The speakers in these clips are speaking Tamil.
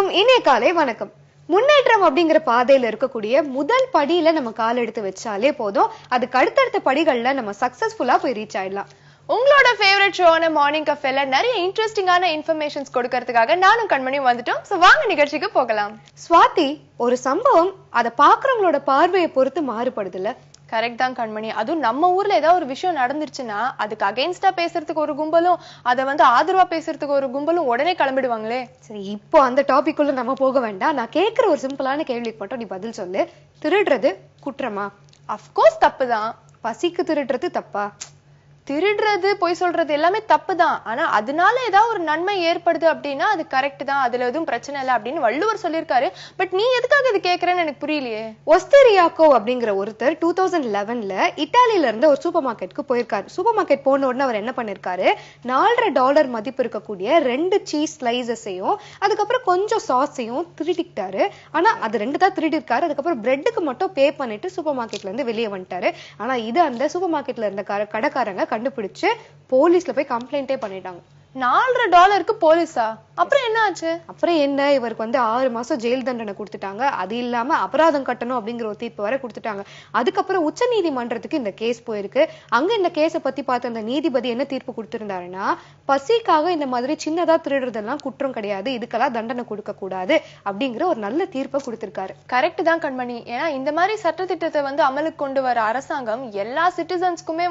அனைவருக்கும் இனிய காலை வணக்கம். முன்னேற்றம் அப்படிங்கிற பாதையில இருக்கக்கூடிய முதல் படியில நம்ம கால் எடுத்து வச்சாலே போதும், அதுக்கு அடுத்தடுத்த படிகள்ல நம்ம சக்சஸ்ஃபுல்லா போய் ரீச் ஆயிடலாம். உங்களோட ஃபேவரட் ஷோன மார்னிங் கஃபேல நிறைய இன்ட்ரெஸ்டிங்கான இன்ஃபர்மேஷன்ஸ் கொடுக்கறதுக்காக நானும் கண்மணியும் வந்துட்டோம். சோ வாங்க நிகழ்ச்சிக்கு போகலாம். ஸ்வாதி, ஒரு சம்பவம் அதை பாக்குறவங்களோட பார்வையை பொறுத்து மாறுபடுதுல்ல? கரெக்ட் தான் கண்மணி. அதுவும் நம்ம ஊர்ல ஏதாவது ஒரு விஷயம் நடந்துருச்சுன்னா அதுக்கு அகைன்ஸ்டா பேசுறதுக்கு ஒரு கும்பலும் அதை ஆதரவா பேசுறதுக்கு ஒரு கும்பலும் உடனே கிளம்பிடுவாங்களே. சரி, இப்போ அந்த டாபிக் உள்ள நம்ம போக வேண்டாம். நான் கேட்கிற ஒரு சிம்பிளான கேள்விக்கு மட்டும் நீ பதில் சொல்லு. திருடுறது குற்றமா? அஃப்கோர்ஸ் தப்பு தான். பசிக்கு திருடுறது தப்பா? திருடுறது, பொய் சொல்றது எல்லாமே தப்பு தான். ஆனா அதனால ஏதாவது ஒரு நன்மை ஏற்படுது அப்படின்னா அது கரெக்ட் தான், அதுல எதுவும் பிரச்சனை இல்லை அப்படின்னு வள்ளுவர் சொல்லியிருக்காரு. பட் நீ எதுக்காக இது கேட்கறேன்னு எனக்கு புரியலையே. ஒஸ்தெரியாக்கோ அப்படிங்கிற ஒருத்தர் 2011ல இட்டாலியில இருந்து ஒரு சூப்பர் மார்க்கெட்டுக்கு போயிருக்காரு. சூப்பர் மார்க்கெட் போன உடனே அவர் என்ன பண்ணிருக்காரு, $4.5 மதிப்பு இருக்கக்கூடிய 2 சீஸ் ஸ்லைசஸையும் அதுக்கப்புறம் கொஞ்சம் சாஸையும் திருடிக்கிட்டாரு. ஆனா அது 2 தான் திருடி இருக்காரு. அதுக்கப்புறம் பிரெட்டுக்கு மட்டும் பே பண்ணிட்டு சூப்பர் மார்க்கெட்ல இருந்து வெளியே வந்துட்டாரு. ஆனா இது அந்த சூப்பர் மார்க்கெட்ல இருந்த கடைக்காரங்க கண்டுபிடிச்சு போலீஸ்ல போய் கம்ப்ளைண்டே பண்ணிட்டாங்க. $4 போலீஸா? அப்புறம் என்ன ஆச்சு? அப்புறம் என்ன, இவருக்கு 6 மாசம் ஜெயில் தண்டனை கொடுத்துட்டாங்க. அது இல்லாம அபராதம் கட்டணும் அப்படிங்கிற ஒரு தீர்ப்பு வரை கொடுத்துட்டாங்க. அதுக்கப்புறம் உச்ச நீதிமன்றத்துக்கு இந்த கேஸ் போயிருக்கு. அங்க இந்த கேஸை பத்தி பார்த்த அந்த நீதிபதி என்ன தீர்ப்பு கொடுத்திருந்தாருன்னா, பசிக்காக இந்த மாதிரி சின்னதா திருடுறதெல்லாம் குற்றம் கிடையாது, இதுக்கெல்லாம் தண்டனை கொடுக்க கூடாது அப்படிங்கிற ஒரு நல்ல தீர்ப்பை கொடுத்திருக்காரு. கரெக்ட் தான் கண்மணி. ஏன்னா இந்த மாதிரி சட்டத்திட்டத்தை அமலுக்கு கொண்டு வர அரசாங்கம் எல்லா சிட்டிசன்ஸ்க்குமே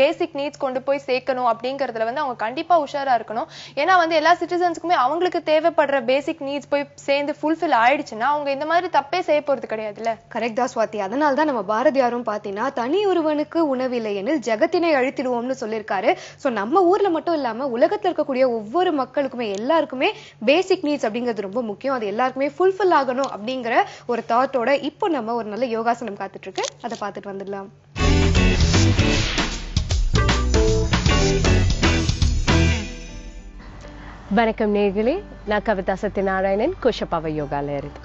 பேசிக் நீட்ஸ் கொண்டு போய் சேர்க்கணும் அப்படிங்கறதுல அவங்க கண்டிப்பா உஷாரா இருக்கணும். ஏன்னா எல்லா சிட்டிசன்ஸ்க்குமே அவங்களுக்கு தேவைப்படுற பேசிக் நீட்ஸ் போய் சேர்ந்து ஃபுல்ஃபில் ஆயிடுச்சுன்னா அவங்க இந்த மாதிரி தப்பே செய்ய போறது கிடையாதுல்ல. கரெக்ட் தான் ஸ்வாதி. அதனால தான் நம்ம பாரதியாரும் பாத்தீங்கன்னா, தனி ஒருவனுக்கு உணவில்லை எனில் ஜகத்தினை அழித்திடுவோம்னு சொல்லியிருக்காரு. ஸோ நம்ம ஊர்ல மட்டும் இல்லாம உலகத்துல இருக்கக்கூடிய ஒவ்வொரு மக்களுக்குமே எல்லாருக்குமே பேசிக் நீட்ஸ் அப்படிங்கிறது ரொம்ப முக்கியம். அது எல்லாருக்குமே ஃபுல்ஃபில் ஆகணும் அப்படிங்கிற ஒரு தாட்டோட இப்போ நம்ம ஒரு நல்ல யோகாசனம் காத்துட்டு இருக்கு, அதை பார்த்துட்டு வந்துடலாம். வணக்கம் நேர்களே, நான் கவிதா சத்யநாராயணன், குஷப்பாவை யோகால இருக்கு.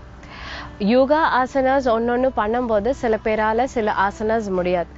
யோகா ஆசனாஸ் ஒன்னொன்னு பண்ணும்போது சில பேரால சில ஆசனாஸ் முடியாது.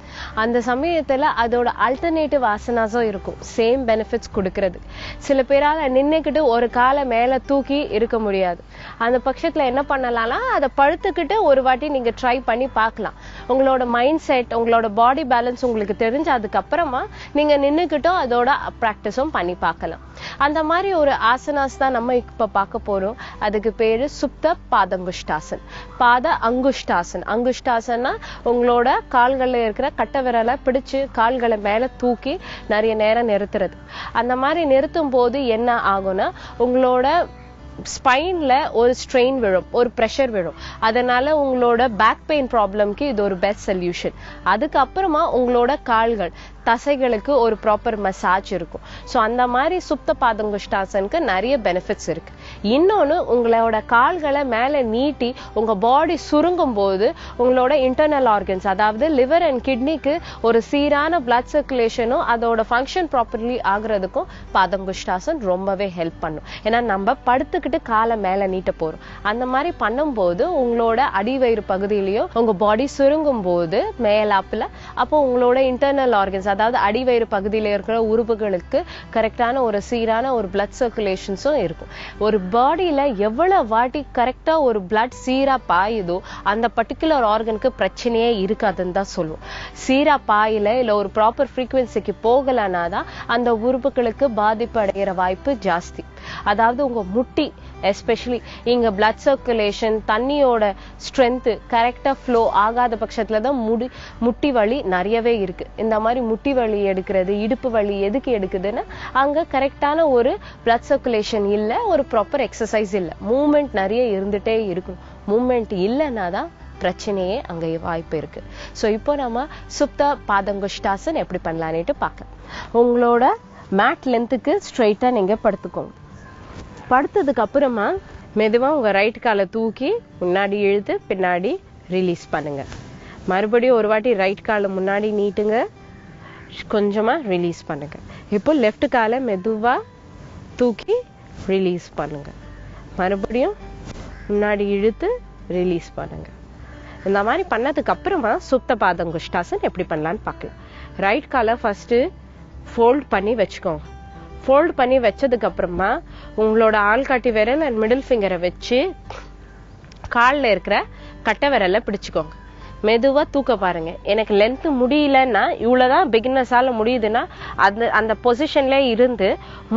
அந்த சமயத்துல அதோட அல்டர்னேட்டிவ் ஆசனாஸும் இருக்கும், சேம் பெனிஃபிட்ஸ் கொடுக்கறது. சில பேரால நின்னுக்கிட்டு ஒரு காலை மேல தூக்கி இருக்க முடியாது. அந்த பட்சத்துல என்ன பண்ணலாம்னா, அதை படுத்துக்கிட்டு ஒரு வாட்டி நீங்க ட்ரை பண்ணி பார்க்கலாம். உங்களோட மைண்ட் செட், உங்களோட பாடி பேலன்ஸ் உங்களுக்கு தெரிஞ்சு அதுக்கப்புறமா நீங்க நின்னுக்கிட்டும் அதோட ப்ராக்டிஸும் பண்ணி பார்க்கலாம். அந்த மாதிரி ஒரு ஆசனாஸ் தான் நம்ம இப்ப பார்க்க போறோம். அதுக்கு பேரு சுப்த பாதங்குஷ்டாசன், பாத அங்குஷ்டாசன். அங்குஷ்டாசன்னா உங்களோட கால்கள்ல இருக்கிற கட்டை விரலை பிடிச்சு கால்களை மேல தூக்கி நிறைய நேரம் நிறுத்துறது. அந்த மாதிரி நிறுத்தும் போது என்ன ஆகும்னா, உங்களோட ஸ்பைன்ல ஒரு ஸ்ட்ரெயின் விழும், ஒரு ப்ரெஷர் விழும். அதனால உங்களோட பேக் பெயின் ப்ராப்ளம்க்கு இது ஒரு பெஸ்ட் சொல்யூஷன். அதுக்கப்புறமா உங்களோட கால்கள் தசைகளுக்கு ஒரு ப்ராப்பர் மசாஜ் இருக்கும். ஸோ அந்த மாதிரி சுப்த பாதங்குஷ்டாசனுக்கு நிறைய பெனிஃபிட்ஸ் இருக்கு. இன்னொன்னு, உங்களோட கால்களை மேல நீட்டி உங்க பாடி சுருங்கும் போது உங்களோட இன்டர்னல் ஆர்கன்ஸ், அதாவது லிவர் அண்ட் கிட்னிக்கு ஒரு சீரான பிளட் சர்க்குலேஷனும் அதோட ஃபங்க்ஷன் ப்ராப்பர்லி ஆகுறதுக்கும் பாதங்குஷ்டாசன் ரொம்பவே ஹெல்ப் பண்ணும். ஏன்னா நம்ம படுத்துக்கிட்டு காலை மேல நீட்ட போறோம். அந்த மாதிரி பண்ணும்போது உங்களோட அடிவயிறு பகுதியிலையும் உங்க பாடி சுருங்கும் போது மேலாப்புல, அப்போ உங்களோட இன்டர்னல் ஆர்கன்ஸ், அதாவது அடிவயிறு பகுதியில இருக்கிற உறுப்புகளுக்கு கரெக்டான ஒரு சீரான ஒரு பிளட் சர்க்குலேஷன்ஸும் இருக்கும். ஒரு பாடியில எவ்வளவு வாட்டி கரெக்டா ஒரு பிளட் சீரா பாயுதோ அந்த பர்டிகுலர் ஆர்கனுக்கு பிரச்சனையே இருக்காதுன்னு தான் சொல்லுவோம். சீரா பாயில இல்ல ஒரு ப்ராப்பர் ஃப்ரீக்வன்சிக்கு போகலனாதான் அந்த உறுப்புகளுக்கு பாதிப்பு அடைகிற வாய்ப்பு ஜாஸ்தி. அதாவது உங்க முட்டி எஸ்பெஷலி இங்க பிளட் சர்க்குலேஷன், தண்ணியோட ஸ்ட்ரென்த் கரெக்டா ஃப்ளோ ஆகாத பட்சத்துலதான் முட்டி வலி நிறையவே இருக்கு. இந்த மாதிரி முட்டி வலி எடுக்கிறது, இடுப்பு வலி எதுக்கு எடுக்குதுன்னா, அங்க கரெக்டான ஒரு பிளட் சர்க்குலேஷன் இல்ல, ஒரு ப்ராப்பர் எக்ஸசைஸ் இல்ல, மூவ்மெண்ட் நிறைய இருந்துட்டே இருக்கணும். மூவ்மெண்ட் இல்லைன்னா தான் பிரச்சனையே அங்க வாய்ப்பு இருக்கு. ஸோ இப்போ நம்ம சுப்த பாதங்குஷ்டாசன் எப்படி பண்ணலான்ட்டு பார்க்கலாம். உங்களோட மேட் லென்த்துக்கு ஸ்ட்ரெயிட்டா நீங்க படுத்துக்கோங்க. படுத்ததுக்கு அப்புறமா மெதுவா உங்க ரைட் காலை தூக்கி முன்னாடி இழுத்து பின்னாடி ரிலீஸ் பண்ணுங்க. மறுபடியும் ஒரு வாட்டி ரைட் காலை முன்னாடி நீட்டுங்க, கொஞ்சமா ரிலீஸ் பண்ணுங்க. இப்போ லெஃப்ட் காலை மெதுவா தூக்கி ரிலீஸ் பண்ணுங்க. மறுபடியும் முன்னாடி இழுத்து ரிலீஸ் பண்ணுங்க. இந்த மாதிரி பண்ணதுக்கு அப்புறமா சுப்த பாதங்குஷ்டாசன் எப்படி பண்ணலான்னு பார்க்கலாம். ரைட் காலை ஃபர்ஸ்ட் ஃபோல்ட் பண்ணி வச்சுக்கோங்க. ஃபோல்ட் பண்ணி வச்சதுக்கு அப்புறமா உங்களோட ஆள்காட்டி விரல் அண்ட் மிடில் ஃபிங்கரை வச்சு கால்ல இருக்கிற கட்டை விரலை பிடிச்சுக்கோங்க. மெதுவா தூக்க பாருங்க. எனக்கு லென்த் முடியலன்னா, இவ்வளவுதான் பிகினர்ஸால முடியுதுன்னா அந்த பொசிஷன்ல இருந்து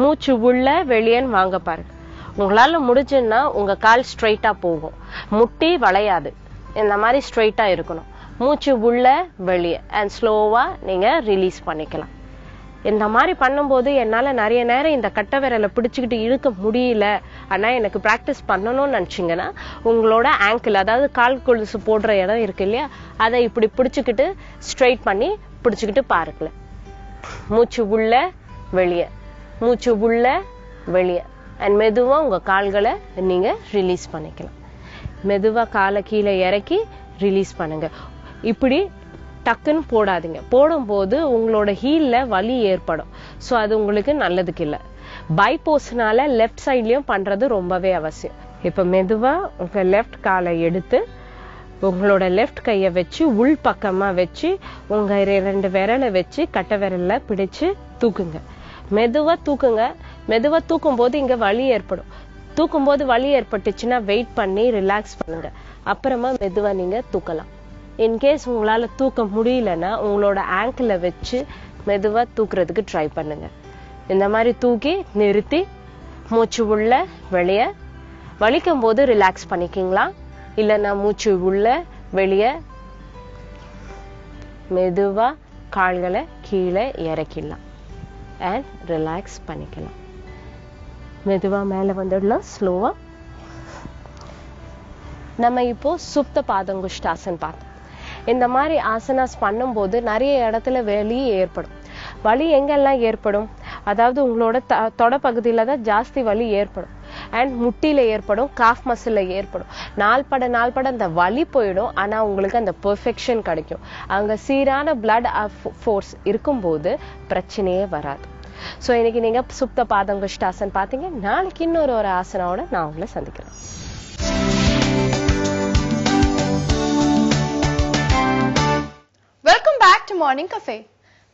மூச்சு உள்ள வெளியேன்னு வாங்க பாருங்க. உங்களால முடிஞ்சுன்னா உங்க கால் ஸ்ட்ரைட்டா போகும், முட்டி வளையாது, இந்த மாதிரி ஸ்ட்ரைட்டா இருக்கணும். மூச்சு உள்ள வெளியே அண்ட் ஸ்லோவா நீங்க ரிலீஸ் பண்ணிக்கலாம். இந்த மாதிரி பண்ணும்போது என்னால நிறைய நேரம் இந்த கட்டை விரலை பிடிச்சுக்கிட்டு இழுக்க முடியல, ஆனா எனக்கு பிராக்டிஸ் பண்ணணும்னு நினைச்சீங்கன்னா உங்களோட ஆங்கிள், அதாவது கால் கொலுசு போடுற இடம் இருக்கு இல்லையா, அதை இப்படி பிடிச்சுக்கிட்டு ஸ்ட்ரைட் பண்ணி பிடிச்சுக்கிட்டு பாருங்கள. மூச்சு உள்ள வெளியே, மூச்சு உள்ள வெளியே அண்ட் மெதுவா உங்க கால்களை நீங்க ரிலீஸ் பண்ணிக்கலாம். மெதுவா காலை கீழே இறக்கி ரிலீஸ் பண்ணுங்க. இப்படி டக்குன்னு போடாதீங்க. போடும்போது உங்களோட ஹீல்ல வலி ஏற்படும். ஸோ அது உங்களுக்கு நல்லதுக்கு இல்லை. பைபோஸ்னால லெஃப்ட் சைட்லயும் பண்றது ரொம்பவே அவசியம். இப்ப மெதுவா உங்க லெஃப்ட் காலை எடுத்து உங்களோட லெஃப்ட் கையை வச்சு உள் பக்கமா வச்சு உங்க 2 விரலை வச்சு கட்டை விரல்ல பிடிச்சு தூக்குங்க. மெதுவா தூக்குங்க. மெதுவா தூக்கும் போது இங்க வலி ஏற்படும். தூக்கும் போது வலி ஏற்பட்டுச்சுன்னா வெயிட் பண்ணி ரிலாக்ஸ் பண்ணுங்க. அப்புறமா மெதுவா நீங்க தூக்கலாம். இன்கேஸ் உங்களால தூக்க முடியலன்னா உங்களோட ஆங்கிள வச்சு மெதுவா தூக்குறதுக்கு ட்ரை பண்ணுங்க. இந்த மாதிரி தூக்கி நிறுத்தி மூச்சு உள்ள வெளியே, வலிக்கும் போது ரிலாக்ஸ் பண்ணிக்கிங்களா, இல்லைன்னா மூச்சு உள்ள வெளியே மெதுவா கால்களை கீழே இறக்கிடலாம் அண்ட் ரிலாக்ஸ் பண்ணிக்கலாம். மெதுவா மேல வந்துடலாம் ஸ்லோவா. நம்ம இப்போ சுப்த பாதங்குஷ்டாசன் பார்த்தோம். இந்த மாதிரி ஆசனாஸ் பண்ணும்போது நிறைய இடத்துல வலி ஏற்படும். வலி எங்கெல்லாம் ஏற்படும், அதாவது உங்களோட தொட பகுதியில தான் ஜாஸ்தி வலி ஏற்படும் அண்ட் முட்டியில ஏற்படும், காஃப் மசில்ல ஏற்படும். நாள்பட அந்த வலி போயிடும். ஆனா உங்களுக்கு அந்த பெர்ஃபெக்ஷன் கிடைக்கும். அங்க சீரான பிளட் ஃபோர்ஸ் இருக்கும்போது பிரச்சனையே வராது. ஸோ இன்னைக்கு நீங்க சுப்த பாதங்குஷ்டாசன் பார்த்தீங்க. நாளைக்கு இன்னொரு ஆசனாவோட நான் உங்களை சந்திக்கிறேன். Welcome back to morning cafe.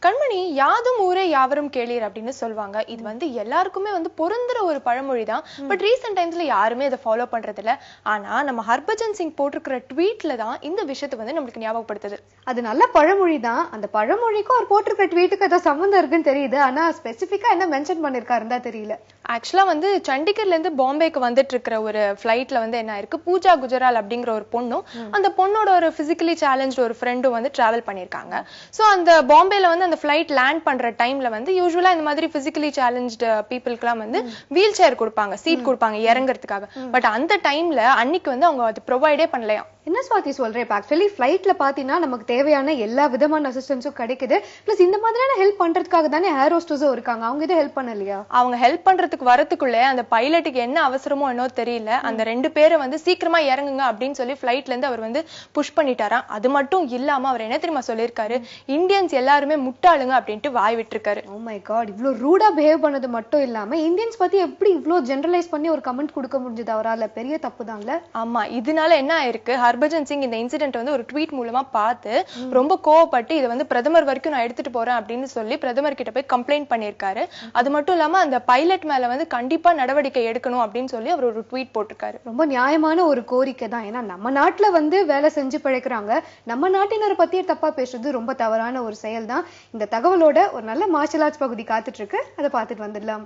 Kanmani, யாதும் ஊரே யாவரும் கேளீர் அப்படின்னு சொல்லுவாங்க. இது வந்து எல்லாருக்குமே வந்து பொருந்துற ஒரு பழமொழி தான். பட் ரீசெண்ட் டைம்ஸ்ல யாருமே அதை ஃபாலோ பண்றது இல்ல. ஆனா நம்ம ஹர்பஜன் சிங் போட்டிருக்கிற ட்வீட்ல தான் இந்த விஷயத்தை வந்து நம்மளுக்கு ஞாபகப்படுத்துது. அது நல்ல பழமொழி தான். அந்த பழமொழிக்கும் அவர் போட்டிருக்கிற ட்வீட்டுக்கு ஏதோ சம்மந்தம் இருக்குன்னு தெரியுது. ஆனா ஸ்பெசிஃபிக்கா என்ன மென்ஷன் பண்ணிருக்காருன்னு தெரியல. ஆக்சுவலா வந்து சண்டிகர்ல இருந்து பாம்பேக்கு வந்துட்டு இருக்கிற ஒரு ஃபிளைட்ல வந்து என்ன ஆயிருக்கு, பூஜா குஜரால் அப்படிங்கிற ஒரு பொண்ணும் அந்த பொண்ணோட ஒரு பிசிக்கலி சேலஞ்ச் ஒரு ஃப்ரெண்டும் வந்து டிராவல் பண்ணிருக்காங்க. சோ அந்த பாம்பேல வந்து அந்த ஃபிளைட் லேண்ட் பண்ற டைம்ல வந்து யூசுவலா இந்த மாதிரி பிசிக்கலி சேலஞ்ச்டு பீப்புளுக்குலாம் வந்து வீல் சேர் கொடுப்பாங்க, சீட் கொடுப்பாங்க இறங்குறதுக்காக. பட் அந்த டைம்ல அன்னைக்கு வந்து அவங்க அது ப்ரொவைடே பண்ணலையாம். என்ன ஸ்வாதி சொல்றேன், இப்போ ஆக்சுவலி ஃபிளைட்ல பாத்தீங்கன்னா நமக்கு தேவையான எல்லா விதமான அசிஸ்டன்ஸும் கிடைக்குது. பிளஸ் இந்த மாதிரியான ஹெல்ப் பண்றதுக்காக தானே ஏர் ஹோஸ்டஸும் இருக்காங்க. அவங்க இதை ஹெல்ப் பண்ணலையா? அவங்க ஹெல்ப் பண்றதுக்கு வரதுக்குள்ளே அந்த பைலட்டுக்கு என்ன அவசரமோ என்னோ தெரியல, அந்த 2 பேரை வந்து சீக்கிரமா இறங்குங்க அப்படின்னு சொல்லி ஃபிளைட்ல இருந்து அவர் வந்து புஷ் பண்ணிட்டாராம். அது மட்டும் இல்லாம அவர் என்ன தெரியுமா சொல்லியிருக்காரு, இந்தியன்ஸ் எல்லாருமே முட்டாளுங்க அப்படின்ட்டு வாய் விட்டுருக்காரு. ஓ மை காட், இவ்வளவு ரூடா பிஹேவ் பண்ணது மட்டும் இல்லாம இந்தியன்ஸ் பத்தி எப்படி இவ்வளவு ஜெனரலைஸ் பண்ணி ஒரு கமெண்ட் கொடுக்க முடிஞ்சது அவரால? பெரிய தப்பு தான்ல. ஆமா, இதனால என்ன ஆயிருக்கு, ஹர்பஜன் சிங் இந்த இன்சிடென்ட் வந்து ஒரு ட்வீட் மூலமா பார்த்து ரொம்ப கோவப்பட்டு இதை வந்து பிரதமர் வரைக்கும் நான் எடுத்துட்டு போறேன் அப்படின்னு சொல்லி பிரதமர் கிட்ட போய் கம்ப்ளைண்ட் பண்ணிருக்காரு. அது மட்டும் இல்லாம அந்த பைலட் மேல வந்து கண்டிப்பா நடவடிக்கை எடுக்கணும் அப்படின்னு சொல்லி அவர் ஒரு ட்வீட் போட்டிருக்காரு. ரொம்ப நியாயமான ஒரு கோரிக்கை தான். ஏன்னா நம்ம நாட்டுல வந்து வேலை செஞ்சு பிழைக்கிறாங்க, நம்ம நாட்டினரை பத்தியே தப்பா பேசுறது ரொம்ப தவறான ஒரு செயல் தான். இந்த தகவலோட ஒரு நல்ல மார்ஷல் ஆர்ட்ஸ் பகுதி காத்துட்டு இருக்கு, அதை பார்த்துட்டு வந்துடலாம்.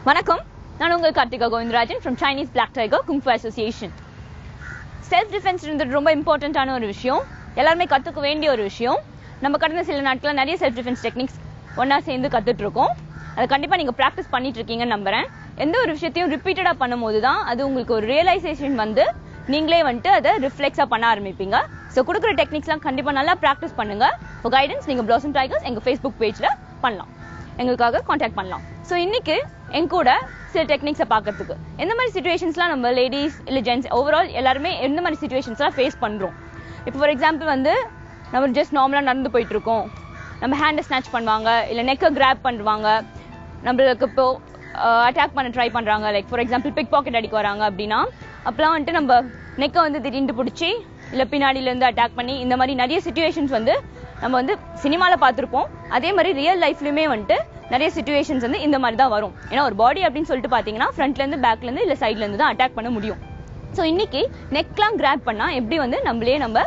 வணக்கம், நான் உங்கள் Karthika Govindarajan from Chinese Black Tiger Kung Fu Association. Self defence ரொம்ப இம்பார்ட்டண்ட்டான ஒரு விஷயம், எல்லாருமே கற்றுக்க வேண்டிய ஒரு விஷயம். நம்ம கடந்த சில நாட்களில் நிறைய செல்ஃப் டிஃபென்ஸ் டெக்னிக்ஸ் ஒன்றா சேர்ந்து கற்றுட்டு இருக்கோம். அதை கண்டிப்பாக நீங்கள் ப்ராக்டிஸ் பண்ணிட்டு இருக்கீங்கன்னு நம்புறேன். எந்த ஒரு விஷயத்தையும் ரிப்பீட்டடாக பண்ணும்போது தான் அது உங்களுக்கு ஒரு ரியலைசேஷன் வந்து நீங்களே வந்துட்டு அதை ரிஃப்ளெக்ஸாக பண்ண ஆரம்பிப்பீங்க. ஸோ கொடுக்குற டெக்னிக்ஸ்லாம் கண்டிப்பாக நல்லா ப்ராக்டிஸ் பண்ணுங்க. ஃபார் கைடன்ஸ் நீங்கள் Blossom Tigers எங்கள் ஃபேஸ்புக் பேஜில் பண்ணலாம், எங்களுக்காக காண்டாக்ட் பண்ணலாம். ஸோ இன்னைக்கு என் கூட சில டெக்னிக்ஸை பார்க்கறதுக்கு எந்த மாதிரி சுச்சுவேஷன்ஸ்லாம் நம்ம லேடிஸ் இல்லை ஜென்ட்ஸ் ஓவரால் எல்லாருமே எந்த மாதிரி சுச்சுவேஷன்ஸ்லாம் ஃபேஸ் பண்ணுறோம். இப்போ ஃபார் எக்ஸாம்பிள் வந்து நம்ம ஜஸ்ட் நார்மலாக நடந்து போயிட்டு இருக்கோம், நம்ம ஹேண்டை ஸ்நாச் பண்ணுவாங்க, இல்லை நெக்கை கிராப் பண்ணுவாங்க, நம்மளுக்கு இப்போ அட்டாக் பண்ண ட்ரை பண்ணுறாங்க. Like for example pick pocket அடிக்க வராங்க அப்படின்னா அப்போலாம் வந்துட்டு நம்ம நெக்கை வந்து திடீர்னு பிடிச்சி இல்ல பின்னாடில இருந்து அட்டாக் பண்ணி இந்த மாதிரி நிறைய சிச்சுவேஷன்ஸ் வந்து நம்ம வந்து சினிமால பார்த்திருப்போம். அதே மாதிரி ரியல் லைஃப்லயுமே வந்துட்டு நிறைய சிச்சுவேஷன்ஸ் வந்து இந்த மாதிரி தான் வரும். ஏன்னா ஒரு பாடி அப்படின்னு சொல்லிட்டு பாத்தீங்கன்னா ஃப்ரண்ட்ல இருந்து பேக்ல இருந்து இல்ல சைட்ல இருந்து தான் அட்டாக் பண்ண முடியும். ஸோ இன்னைக்கு நெக்லாம் கிராப் பண்ணா எப்படி வந்து நம்ம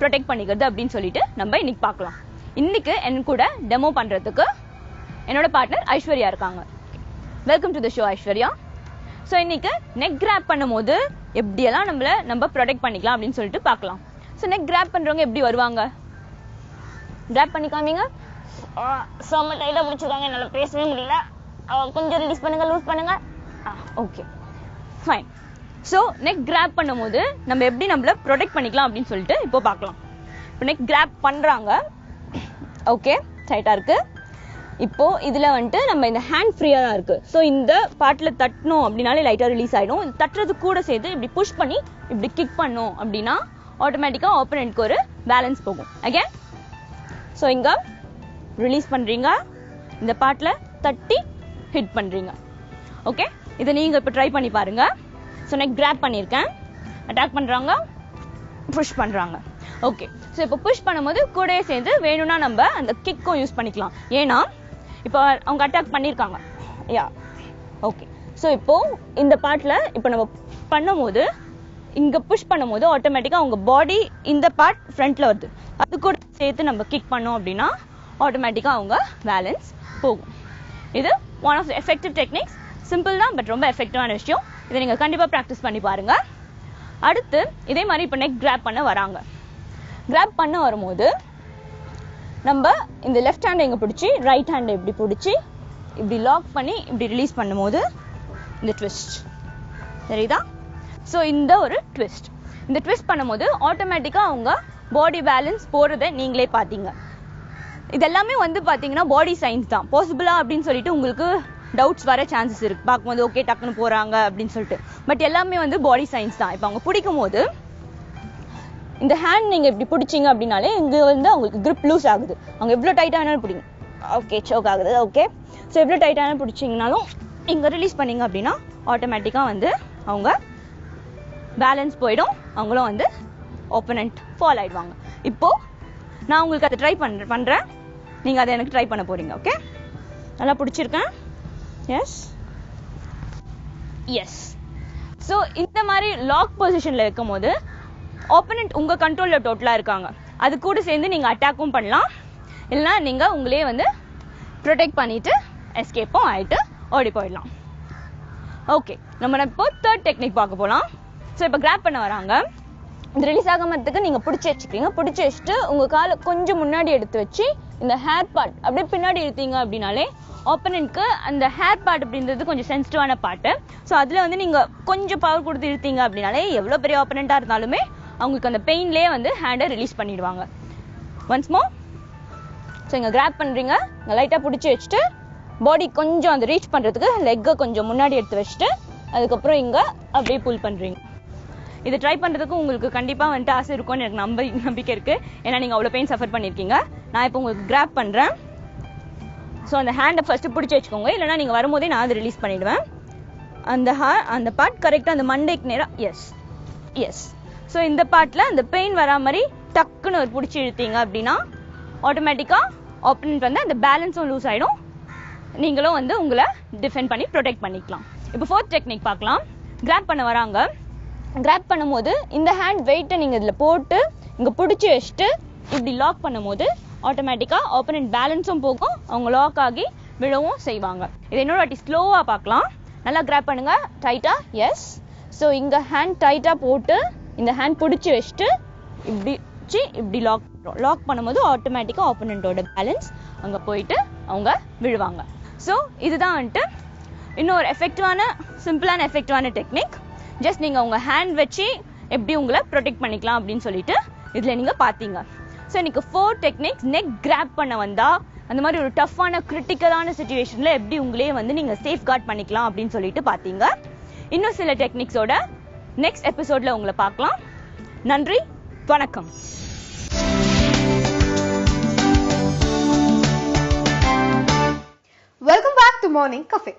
ப்ரொடெக்ட் பண்ணிக்கிறது அப்படின்னு சொல்லிட்டு நம்ம இன்னைக்கு பார்க்கலாம். இன்னைக்கு என் கூட டெமோ பண்றதுக்கு என்னோட பார்ட்னர் ஐஸ்வர்யா இருக்காங்க. Welcome to the show Aishwarya. So இன்னைக்கு நெக் கிராப் பண்ணும்போது எப்படியெல்லாம் நம்ம ப்ரொடெக்ட் பண்ணிக்கலாம் அப்படின்னு சொல்லிட்டு பார்க்கலாம். ஸோ நெக் கிராப் பண்றவங்க எப்படி வருவாங்க? கிராப் பண்ணிக்காமீங்க. செம்ம டைட்டா பிடிச்சிருக்காங்க, என்னால பேசவே முடியல. கொஞ்சம் ரிலீஸ் பண்ணுங்க, லூஸ் பண்ணுங்க. Okay fine. So neck grab பண்ணும்போது நம்ம எப்படி நம்மள ப்ரொடெக்ட் பண்ணிக்கலாம் அப்படின்னு சொல்லிட்டு இப்போ பார்க்கலாம். இப்போ நெக் கிராப் பண்றாங்க. ஓகே டைட்டா இருக்கு. இப்போ இதுல வந்துட்டு நம்ம இந்த ஹேண்ட் ஃப்ரீயா தான் இருக்கு. ஸோ இந்த பார்ட்ல தட்டணும் அப்படின்னாலே லைட்டா ரிலீஸ் ஆயிடும். இது தட்டுறது கூட சேர்த்து இப்படி புஷ் பண்ணி இப்படி கிக் பண்ணோம் அப்படின்னா ஆட்டோமேட்டிக்கா ஆப்போனன்ட்க்கு ஒரு பேலன்ஸ் போகும். அகைன் ஸோ இங்க ரிலீஸ் பண்றீங்க, இந்த பார்ட்ல தட்டி ஹிட் பண்றீங்க. ஓகே இதை நீங்க இப்போ ட்ரை பண்ணி பாருங்க. ஸோ நெக் கிராப் பண்ணியிருக்கேன், அட்டாக் பண்றாங்க, புஷ் பண்றாங்க. ஓகே ஸோ இப்போ புஷ் பண்ணும்போது கூடயே சேர்ந்து வேணும்னா நம்ம அந்த கிக்கும் யூஸ் பண்ணிக்கலாம். ஏன்னா இப்போ அவங்க அட்டாக் பண்ணியிருக்காங்க. Yeah okay. ஸோ இப்போ இந்த பார்ட்ல இப்போ நம்ம பண்ணும்போது இங்க புஷ் பண்ணும்போது ஆட்டோமேட்டிக்கா அவங்க பாடி இந்த பார்ட் ஃப்ரண்ட்ல வருது, அது கூட சேர்த்து நம்ம கிக் பண்ணோம் அப்படின்னா ஆட்டோமேட்டிக்கா அவங்க பேலன்ஸ் போகும். இது one of the effective techniques. Simple தான், பட் ரொம்ப எஃபெக்டிவான விஷயம். இதை நீங்க கண்டிப்பா ப்ராக்டிஸ் பண்ணி பாருங்க. அடுத்து இதே மாதிரி இப்போ நெக் கிராப் பண்ண வராங்க. கிராப் பண்ண வரும்போது நம்ம இந்த லெஃப்ட் ஹேண்டை இங்க பிடிச்சி ரைட் ஹேண்டை இப்படி பிடிச்சி இப்படி லாக் பண்ணி இப்படி ரிலீஸ் பண்ணும்போது இந்த ட்விஸ்ட் சரிதா? ஸோ இந்த ஒரு ட்விஸ்ட், இந்த ட்விஸ்ட் பண்ணும்போது ஆட்டோமேட்டிக்கா அவங்க பாடி பேலன்ஸ் போறதை நீங்களே பார்த்தீங்க. இதெல்லாமே வந்து பாத்தீங்கன்னா பாடி சயின்ஸ் தான். பாசிபிளா அப்படின்னு சொல்லிட்டு உங்களுக்கு டவுட்ஸ் வர சான்சஸ் இருக்கு. பார்க்கும்போது ஓகே டக்குன்னு போறாங்க அப்படின்னு சொல்லிட்டு, பட் எல்லாமே வந்து பாடி சயின்ஸ் தான். இப்போ அவங்க பிடிக்கும் போது இந்த ஹேண்ட் நீங்க இப்படி பிடிச்சிங்க அப்படின்னாலே இங்க வந்து அவங்களுக்கு கிரிப் லூஸ் ஆகுது. அவங்க எவ்வளவு டைட்டா வேணாலும் பிடிங்க. ஓகே சோக் ஆகுது. ஓகே ஸோ எவ்வளவு டைட்டா வேணாலும் பிடிச்சிங்கனாலும் இங்க ரிலீஸ் பண்ணீங்க அப்படின்னா ஆட்டோமேட்டிக்கா வந்து அவங்க பேலன்ஸ் போயிடும், அவங்களும் வந்து ஆப்போனன்ட் ஃபால் ஆயிடுவாங்க. இப்போ நான் உங்களுக்கு அதை ட்ரை பண்றேன், நீங்க அதை எனக்கு ட்ரை பண்ண போறீங்க. ஓகே நல்லா பிடிச்சிருக்கேன். S S. ஸோ இந்த மாதிரி லாக் பொசிஷன்ல இருக்கும் போது ஆப்போனன்ட் உங்க கண்ட்ரோல்ல டோட்டலா இருக்காங்க. அது கூட சேர்ந்து நீங்க அட்டாக்கும் பண்ணலாம், இல்லைன்னா நீங்க உங்களே வந்து ப்ரொடெக்ட் பண்ணிட்டு எஸ்கேப்பும் ஆயிட்டு ஓடி போயிடலாம். ஓகே நம்ம இப்போ தேர்ட் டெக்னிக் பார்க்க போலாம். ஸோ இப்போ கிராப் பண்ண வராங்க. இது ரிலீஸ் ஆகாமத்துக்கு நீங்க பிடிச்சி வச்சுக்கிறீங்க. பிடிச்சி வச்சுட்டு உங்க காலை கொஞ்சம் முன்னாடி எடுத்து வச்சு இந்த ஹேர் பார்ட் அப்படியே பின்னாடி எடுத்தீங்க அப்படின்னாலே ஆப்போனன்ட்க்கு அந்த ஹேர் பார்ட் அப்படின்றது கொஞ்சம் சென்சிட்டிவான பார்ட். ஸோ அதுல வந்து நீங்க கொஞ்சம் பவர் கொடுத்து இழுத்தீங்க அப்படின்னாலே எவ்வளவு பெரிய ஆப்போனண்டா இருந்தாலுமே அவங்களுக்கு அந்த பெயின்லயே வந்து ஹேண்டை ரிலீஸ் பண்ணிடுவாங்க. Once more. ஸோ இங்க கிராப் பண்றீங்க, லைட்டா பிடிச்சி வச்சுட்டு பாடி கொஞ்சம் அந்த ரீச் பண்றதுக்கு லெக்கை கொஞ்சம் முன்னாடி எடுத்து வச்சுட்டு அதுக்கப்புறம் இங்க அப்படியே புல் பண்றீங்க. இதை ட்ரை பண்றதுக்கு உங்களுக்கு கண்டிப்பா வந்துட்டு ஆசை இருக்கும்னு எனக்கு நம்பிக்கை இருக்கு. ஏன்னா நீங்க அவ்வளவு பெயின் சஃபர் பண்ணிருக்கீங்க. நான் இப்போ உங்களுக்கு கிராப் பண்றேன். ஸோ அந்த ஹேண்டை ஃபர்ஸ்ட் பிடிச்சி வச்சுக்கோங்க, இல்லைன்னா நீங்க வரும்போதே நான் அதை ரிலீஸ் பண்ணிடுவேன். அந்த பார்ட் கரெக்டா அந்த மண்டைக்கு நேரம். S S. ஸோ இந்த பார்ட்ல அந்த பெயின் வரா மாதிரி டக்குன்னு ஒரு பிடிச்சி இழுத்தீங்க அப்படின்னா ஆட்டோமேட்டிக்கா ஆப்போனன்ட் வந்து அந்த பேலன்ஸும் லூஸ் ஆயிடும், நீங்களும் வந்து உங்களை டிஃபெண்ட் பண்ணி ப்ரொடெக்ட் பண்ணிக்கலாம். இப்போ ஃபோர்த் டெக்னிக் பார்க்கலாம். கிராப் பண்ண வராங்க. கிராப் பண்ணும்போது இந்த ஹேண்ட் வெயிட்டை நீங்க இதுல போட்டு இங்க பிடிச்சி வச்சுட்டு இப்படி லாக் பண்ணும்போது ஆட்டோமேட்டிக்கா ஆப்போனன்ட் பேலன்ஸும் போகும், அவங்க லாக் ஆகி விழவும் செய்வாங்க. இது இன்னொரு வாட்டி ஸ்லோவா பார்க்கலாம். நல்லா கிராப் பண்ணுங்க டைட்டா. எஸ். ஸோ இங்க ஹேண்ட் டைட்டா போட்டு இந்த ஹேண்ட் பிடிச்சி வச்சுட்டு இப்படி லாக் பண்ணும்போது ஆட்டோமேட்டிக்கா ஆப்போனன்ட்டோட பேலன்ஸ் அங்க போயிட்டு அவங்க விழுவாங்க. ஸோ இதுதான் வந்துட்டு இன்னொரு எஃபெக்டிவான சிம்பிளான எஃபெக்டிவான டெக்னிக். ஜஸ்ட் நீங்க உங்க ஹேண்ட் வச்சு எப்படி உங்களை ப்ரொடெக்ட் பண்ணிக்கலாம் அப்படின்னு சொல்லிட்டு இதுல நீங்க பாத்தீங்க. ஸோ இன்னைக்கு 4 டெக்னிக்ஸ் நெக் கிராப் பண்ண வந்தா அந்த மாதிரி ஒரு டஃப்பான கிரிட்டிக்கலான சிச்சுவேஷன்ல எப்படி உங்களே வந்து நீங்க சேஃப் கார்ட் பண்ணிக்கலாம் அப்படின்னு சொல்லிட்டு பாத்தீங்க. இன்னும் சில டெக்னிக்ஸோட நெக்ஸ்ட் எபிசோட்ல உங்களை பார்க்கலாம். நன்றி, வணக்கம். Welcome back to morning cafe.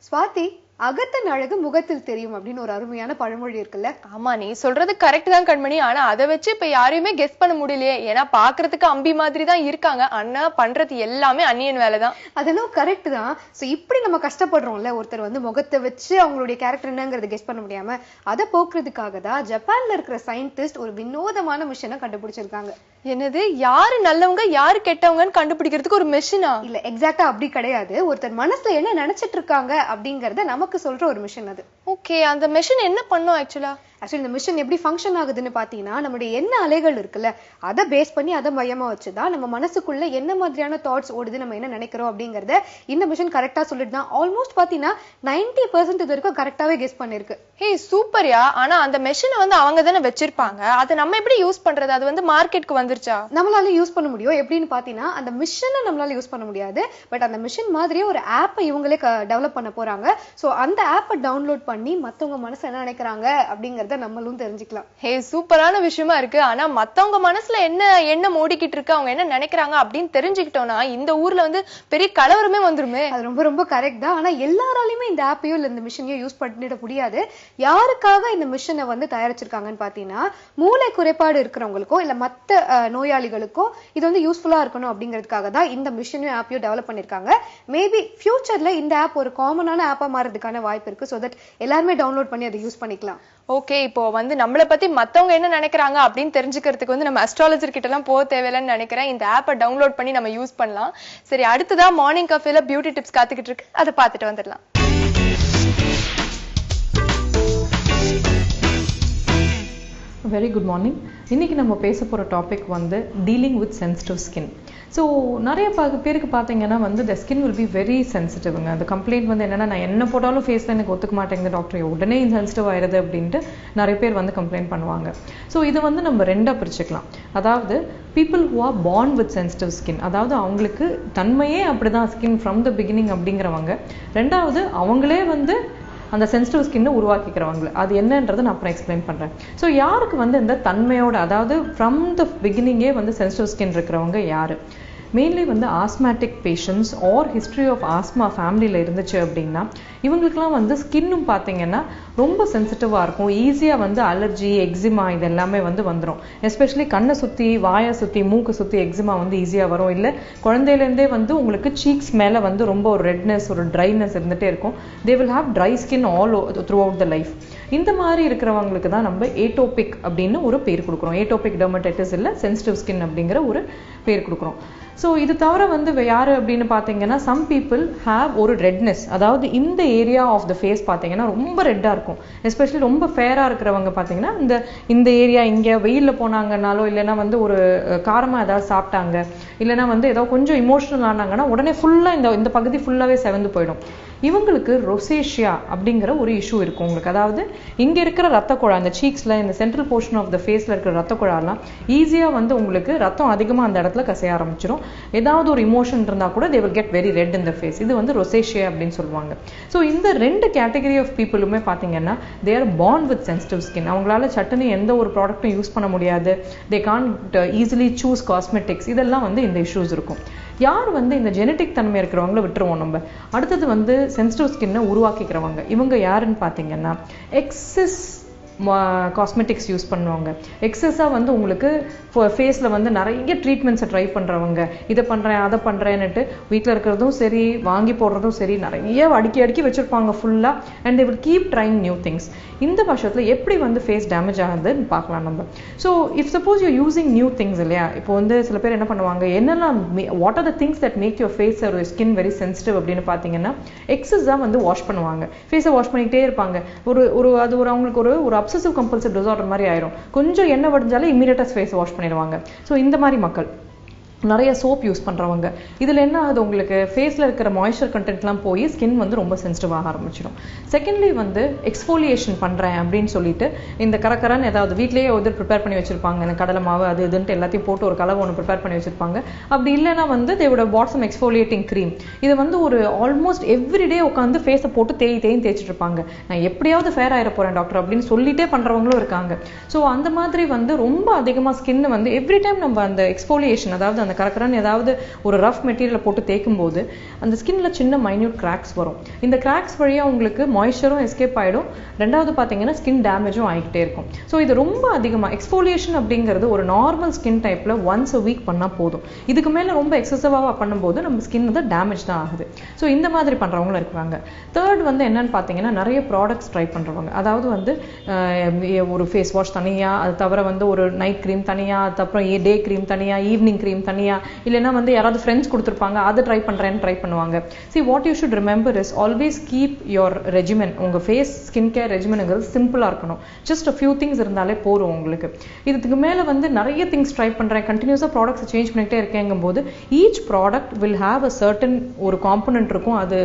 Swathi, அகத்தின் அழகு முகத்தில் தெரியும் அப்படின்னு ஒரு அருமையான பழமொழி இருக்குல்ல. ஆமா, நீ சொல்றது கரெக்ட் தான் கண்மணி. ஆனா அதை வச்சு இப்ப யாரையுமே கெஸ் பண்ண முடியலையே. ஏன்னா பாக்குறதுக்கு அம்பி மாதிரி தான் இருக்காங்க, ஆனா பண்றது எல்லாமே அந்நியன் வேலைதான். அதெல்லாம் கரெக்ட் தான். சோ இப்படி நம்ம கஷ்டப்படுறோம்ல, ஒருத்தர் வந்து முகத்தை வச்சு அவங்களுடைய கேரக்டர் என்னங்கறது கெஸ் பண்ண முடியாம அதை போக்குறதுக்காக தான் ஜப்பான்ல இருக்கிற சயின்டிஸ்ட் ஒரு வினோதமான மிஷனை கண்டுபிடிச்சிருக்காங்க. என்னது, யாரு நல்லவங்க யாரு கெட்டவங்கன்னு கண்டுபிடிக்கிறதுக்கு ஒரு மிஷினா? இல்ல, எக்ஸாக்ட்டா அப்படி கிடையாது. ஒருத்தர் மனசுல என்ன நினைச்சிட்டு இருக்காங்க அப்படிங்கறத நமக்கு சொல்ற ஒரு மிஷன் அது. ஓகே, அந்த மிஷின் என்ன பண்ணும் ஆக்சுவலா? ஆக்சுவலி இந்த மிஷன் எப்படி ஃபங்க்ஷன் ஆகுதுன்னு பாத்தீங்கன்னா, நம்மளுடைய என்ன அலைகள் இருக்குல்ல அதை பேஸ் பண்ணி அதை மையமா வச்சுதான் நம்ம மனசுக்குள்ள என்ன மாதிரியான தாட்ஸ் ஓடுது, நம்ம என்ன நினைக்கிறோம் அப்படிங்கறத இந்த மிஷன் கரெக்டா சொல்லிட்டு தான் ஆல்மோஸ்ட் பாத்தீங்கன்னா 90% இது வரைக்கும் கரெக்டாவே கெஸ் பண்ணிருக்கு. ஹே சூப்பர்யா. ஆனா அந்த மெஷினை வந்து அவங்க தானே வச்சிருப்பாங்க, அதை நம்ம எப்படி யூஸ் பண்றது? அது வந்து மார்க்கெட்டுக்கு வந்துருச்சா? நம்மளால யூஸ் பண்ண முடியும். எப்படின்னு பாத்தீங்கன்னா, அந்த மிஷனை நம்மளால யூஸ் பண்ண முடியாது, பட் அந்த மிஷன் மாதிரியே ஒரு ஆப்பை இவங்களே டெவலப் பண்ண போறாங்க. சோ அந்த ஆப்பை டவுன்லோட் பண்ணி மத்தவங்க மனசு என்ன நினைக்கிறாங்க அப்படிங்கறத நம்மளும் தெரிஞ்சுக்கலாம். ஹே சூப்பரான விஷயமா இருக்கு. ஆனா மத்தவங்க மனசுல என்ன ஓடிக்கிட்டு இருக்கு, அவங்க என்ன நினைக்கிறாங்க அப்படின்னு தெரிஞ்சுக்கிட்டோம்னா இந்த ஊர்ல வந்து பெரிய கலவரமே வந்துருமே. அது ரொம்ப ரொம்ப கரெக்ட் தான். ஆனா எல்லாராலையுமே இந்த ஆப்பையோ இல்ல இந்த மிஷனையோ யூஸ் பண்ணிட முடியாது. யாருக்காக இந்த மிஷனை வந்து தயாரிச்சிருக்காங்கன்னு பாத்தீங்கன்னா, மூளை குறைபாடு இருக்கிறவங்களுக்கோ இல்ல மத்த நோயாளிகளுக்கோ இது வந்து யூஸ்ஃபுல்லா இருக்கணும் அப்படிங்கிறதுக்காக தான் இந்த மிஷனையும் ஆப்பையும் டெவலப் பண்ணிருக்காங்க. மேபி ஃபியூச்சர்ல இந்த ஆப் ஒரு காமனான ஆப்பா மாறதுக்கான வாய்ப்பு இருக்கு. சோ தட் எல்லாருமே டவுன்லோட் பண்ணி அதை யூஸ் பண்ணிக்கலாம். ஓகே, இப்போ வந்து நம்மளை பத்தி மத்தவங்க என்ன நினைக்கிறாங்க அப்படின்னு தெரிஞ்சுக்கிறதுக்கு வந்து நம்ம அஸ்ட்ராலஜர் கிட்ட எல்லாம் போக தேவையில்லைன்னு நினைக்கிறேன். இந்த ஆப்பை டவுன்லோட் பண்ணி நம்ம யூஸ் பண்ணலாம். சரி, அடுத்ததான் மார்னிங் காஃபில பியூட்டி டிப்ஸ் காத்துக்கிட்டு இருக்கு, அதை பார்த்துட்டு வந்துடலாம். Very good morning. இன்றைக்கி நம்ம பேச போகிற டாபிக் வந்து dealing with sensitive skin. So நிறைய பேருக்கு பார்த்தீங்கன்னா வந்து the skin will be very சென்சிட்டிவ்ங்க. அந்த கம்ப்ளைண்ட் வந்து என்னென்னா, நான் என்ன போட்டாலும் ஃபேஸில் எனக்கு ஒத்துக்க மாட்டேங்குது டாக்டர், உடனே சென்சிட்டிவ் ஆயிடுது அப்படின்ட்டு நிறைய பேர் வந்து கம்ப்ளைண்ட் பண்ணுவாங்க. ஸோ இது வந்து நம்ம ரெண்டாக பிரிச்சுக்கலாம். அதாவது people who are born with sensitive skin, அதாவது அவங்களுக்கு தன்மையே அப்படி தான் ஸ்கின் ஃப்ரம் த பிகினிங் அப்படிங்கிறவங்க. ரெண்டாவது அவங்களே வந்து அந்த சென்சிட்டிவ் ஸ்கின்னை உருவாக்கிக்கிறவங்க. அது என்னன்றது நான் அப்புறம் எக்ஸ்பிளைன் பண்ணுறேன். ஸோ யாருக்கு வந்து இந்த தன்மையோட, அதாவது ஃப்ரம் த பிகினிங்கே வந்து சென்சிட்டிவ் ஸ்கின் இருக்கிறவங்க யார்? மெயின்லி வந்து asthmatic patients or history of asthma ஃபேமிலியில் இருந்துச்சு அப்படின்னா இவங்களுக்குலாம் வந்து ஸ்கின்னும் பார்த்தீங்கன்னா ரொம்ப சென்சிட்டிவாக இருக்கும். ஈஸியாக வந்து அலர்ஜி, எக்ஸிமா இது எல்லாமே வந்து வந்துடும். எஸ்பெஷலி கண்ணை சுற்றி, வாயை சுற்றி, மூக்கை சுற்றி எக்ஸிமா வந்து ஈஸியாக வரும். இல்லை குழந்தையிலேருந்தே வந்து உங்களுக்கு சீக்ஸ் மேலே வந்து ரொம்ப ஒரு ரெட்னஸ், ஒரு ட்ரைனஸ் இருந்துகிட்டே இருக்கும். They will have dry skin all through out the life. இந்த மாதிரி இருக்கிறவங்களுக்கு தான் நம்ம ஏட்டோபிக் அப்படின்னு ஒரு பேர் கொடுக்குறோம். ஏட்டோபிக் டெர்மடைட்டிஸ் இல்லை சென்சிட்டிவ் ஸ்கின் அப்படிங்கிற ஒரு பேர் கொடுக்குறோம். ஸோ இது தவிர வந்து யார் அப்படின்னு பார்த்தீங்கன்னா, சம் பீப்புள் ஹாவ் ஒரு ரெட்னஸ், அதாவது இந்த ஏரியா ஆஃப் த ஃபேஸ் பார்த்தீங்கன்னா ரொம்ப ரெட்டாக இருக்கும். எஸ்பெஷலி ரொம்ப ஃபேராக இருக்கிறவங்க பார்த்தீங்கன்னா இந்த ஏரியா இங்கே வெயிலில் போனாங்கன்னாலோ இல்லைன்னா வந்து ஒரு காரமாக ஏதாவது சாப்பிட்டாங்க, இல்லைன்னா வந்து ஏதோ கொஞ்சம் இமோஷனல் ஆனாங்கன்னா உடனே ஃபுல்லாக இந்த பகுதி ஃபுல்லாகவே செவந்து போயிடும். இவங்களுக்கு ரொசேஷியா அப்படிங்கிற ஒரு இஷ்யூ இருக்கும் உங்களுக்கு. அதாவது இங்கே இருக்கிற ரத்த குழாய், இந்த சீக்ஸில், இந்த சென்ட்ரல் போர்ஷன் ஆஃப் த ஃபேஸில் இருக்கிற ரத்த குழாயெல்லாம் ஈஸியாக வந்து உங்களுக்கு ரத்தம் அதிகமாக அந்த இடத்துல கசைய ஆரம்பிச்சிடும். ஏதாவது ஒரு இமோஷன் இருந்தால் கூட they will get very red in the face. இது வந்து ரொசேஷியா அப்படின்னு சொல்லுவாங்க. ஸோ இந்த ரெண்டு கேட்டகரி ஆஃப் பீப்புளுமே பார்த்தீங்கன்னா they are born with sensitive skin. அவங்களால சட்டுன்னு எந்த ஒரு ப்ராடக்ட்டும் யூஸ் பண்ண முடியாது. they can't easily choose cosmetics. இதெல்லாம் வந்து இந்த இஷ்யூஸ் இருக்கும். யார் வந்து இந்த ஜெனட்டிக் தன்மை இருக்கிறவங்கள விட்டுருவோம் நம்ம. அடுத்தது வந்து சென்சிட்டிவ் ஸ்கின்னை உருவாக்கிக்கிறவங்க. இவங்க யாருன்னு பார்த்தீங்கன்னா எக்ஸஸ் காஸ்மெட்டிக்ஸ் யூஸ் பண்ணுவாங்க. எக்ஸஸாக வந்து உங்களுக்கு ஃபேஸில் வந்து நிறைய ட்ரீட்மெண்ட்ஸை ட்ரை பண்ணுறவங்க, இதை பண்ணுறேன் அதை பண்ணுறேன்னுட்டு வீட்டில் இருக்கிறதும் சரி வாங்கி போடுறதும் சரி நிறைய அடுக்கி வச்சுருப்பாங்க ஃபுல்லாக. And they will keep trying new things. இந்த வருஷத்தில் எப்படி வந்து ஃபேஸ் டேமேஜ் ஆகுதுன்னு பார்க்கலாம் நம்ம. So if suppose you using new things இல்லையா, இப்போ வந்து சில பேர் என்ன பண்ணுவாங்க, என்னெல்லாம் what are the things that make your face ஒரு ஸ்கின் வெரி சென்சிட்டிவ் அப்படின்னு பார்த்தீங்கன்னா, எக்ஸஸாக வந்து வாஷ் பண்ணுவாங்க. ஃபேஸை வாஷ் பண்ணிக்கிட்டே இருப்பாங்க. அது அவங்களுக்கு ஒரு அப்சசிவ் கம்பல்சிவ் டிசார்டர் மாதிரி ஆயிரும். கொஞ்சம் எண்ணெய் வடிஞ்சாலே இமீடியட்டாக ஃபேஸ் வாஷ் பண்ணிடுவாங்க. ஸோ இந்த மாதிரி மக்கள், நிறைய சோப் யூஸ் பண்ணுறவங்க, இதில் என்ன ஆகுது, உங்களுக்கு ஃபேஸில் இருக்கிற மாய்ஸ்சர் கண்டென்ட்லாம் போய் ஸ்கின் வந்து ரொம்ப சென்சிட்டிவ் ஆக ஆரம்பிச்சிடும். செகண்ட்லி வந்து எக்ஸ்ஃபோலியேஷன் பண்ணுறேன் அப்படின்னு சொல்லிட்டு இந்த கரக்கரன்னு ஏதாவது வீட்லேயே வந்து ப்ரிப்பேர் பண்ணி வச்சுருப்பாங்க. எனக்கு கடலை மாவு அது இதுன்ட்டு எல்லாத்தையும் போட்டு ஒரு கலவை ஒன்று ப்ரிப்பேர் பண்ணி வச்சுருப்பாங்க. அப்படி இல்லைன்னா வந்து தேவோட பாட்ஸம் எக்ஸ்ஃபோலியேட்டிங் க்ரீம், இது வந்து ஒரு ஆல்மோஸ்ட் எவ்ரிடே உட்காந்து ஃபேஸை போட்டு தேய்ச்சிட்டு இருப்பாங்க. நான் எப்படியாவது ஃபேர் ஆயிட போகிறேன் டாக்டர் அப்படின்னு சொல்லிட்டே பண்ணுறவங்களும் இருக்காங்க. ஸோ அந்த மாதிரி வந்து ரொம்ப அதிகமாக ஸ்கின்னு வந்து எவ்ரி டைம் நம்ம அந்த எக்ஸ்ஃபோலியேஷன், அதாவது அந்த அந்த கரக்கரன்னு ஏதாவது ஒரு ரஃப் மெட்டீரியலை போட்டு தேய்க்கும் போது அந்த ஸ்கின்ல சின்ன மைன்யூட் கிராக்ஸ் வரும். இந்த கிராக்ஸ் வழியா உங்களுக்கு மாய்ஸ்சரும் எஸ்கேப் ஆயிடும். ரெண்டாவது பாத்தீங்கன்னா ஸ்கின் டேமேஜும் ஆகிட்டே இருக்கும். ஸோ இது ரொம்ப அதிகமா எக்ஸ்ஃபோலியேஷன் அப்படிங்கிறது ஒரு நார்மல் ஸ்கின் டைப்ல ஒன்ஸ் அ வீக் பண்ணா போதும். இதுக்கு மேல ரொம்ப எக்ஸசிவா பண்ணும்போது நம்ம ஸ்கின் வந்து டேமேஜ் தான் ஆகுது. ஸோ இந்த மாதிரி பண்றவங்களும் இருக்காங்க. தேர்ட் வந்து என்னன்னு பாத்தீங்கன்னா நிறைய ப்ராடக்ட்ஸ் ட்ரை பண்றவங்க, அதாவது வந்து ஒரு ஃபேஸ் வாஷ் தனியா, அது தவிர வந்து ஒரு நைட் கிரீம் தனியா, அதுக்கப்புறம் டே கிரீம் தனியா, ஈவினிங் கிரீம் தனியா, இல்லைன்னா வந்து யாராவது ஃப்ரெண்ட்ஸ் கொடுத்துருப்பாங்க அதை ட்ரை பண்றேன்னு ட்ரை பண்ணுவாங்க. See, what you should remember is always keep your regimen. உங்க ஃபேஸ் ஸ்கின் கேர் ரெஜிமென்ங்கிறது சிம்பிளா இருக்கணும். ஜஸ்ட் a few things இருந்தாலே போதும் உங்களுக்கு. இதுக்கு மேல வந்து நிறைய திங்ஸ் ட்ரை பண்றேன், கண்டினியூஸா ப்ராடக்ட்ஸ் சேஞ்ச் பண்ணிட்டே இருக்கேங்கும் போது each product will have a certain ஒரு காம்பனன்ட் இருக்கும், அது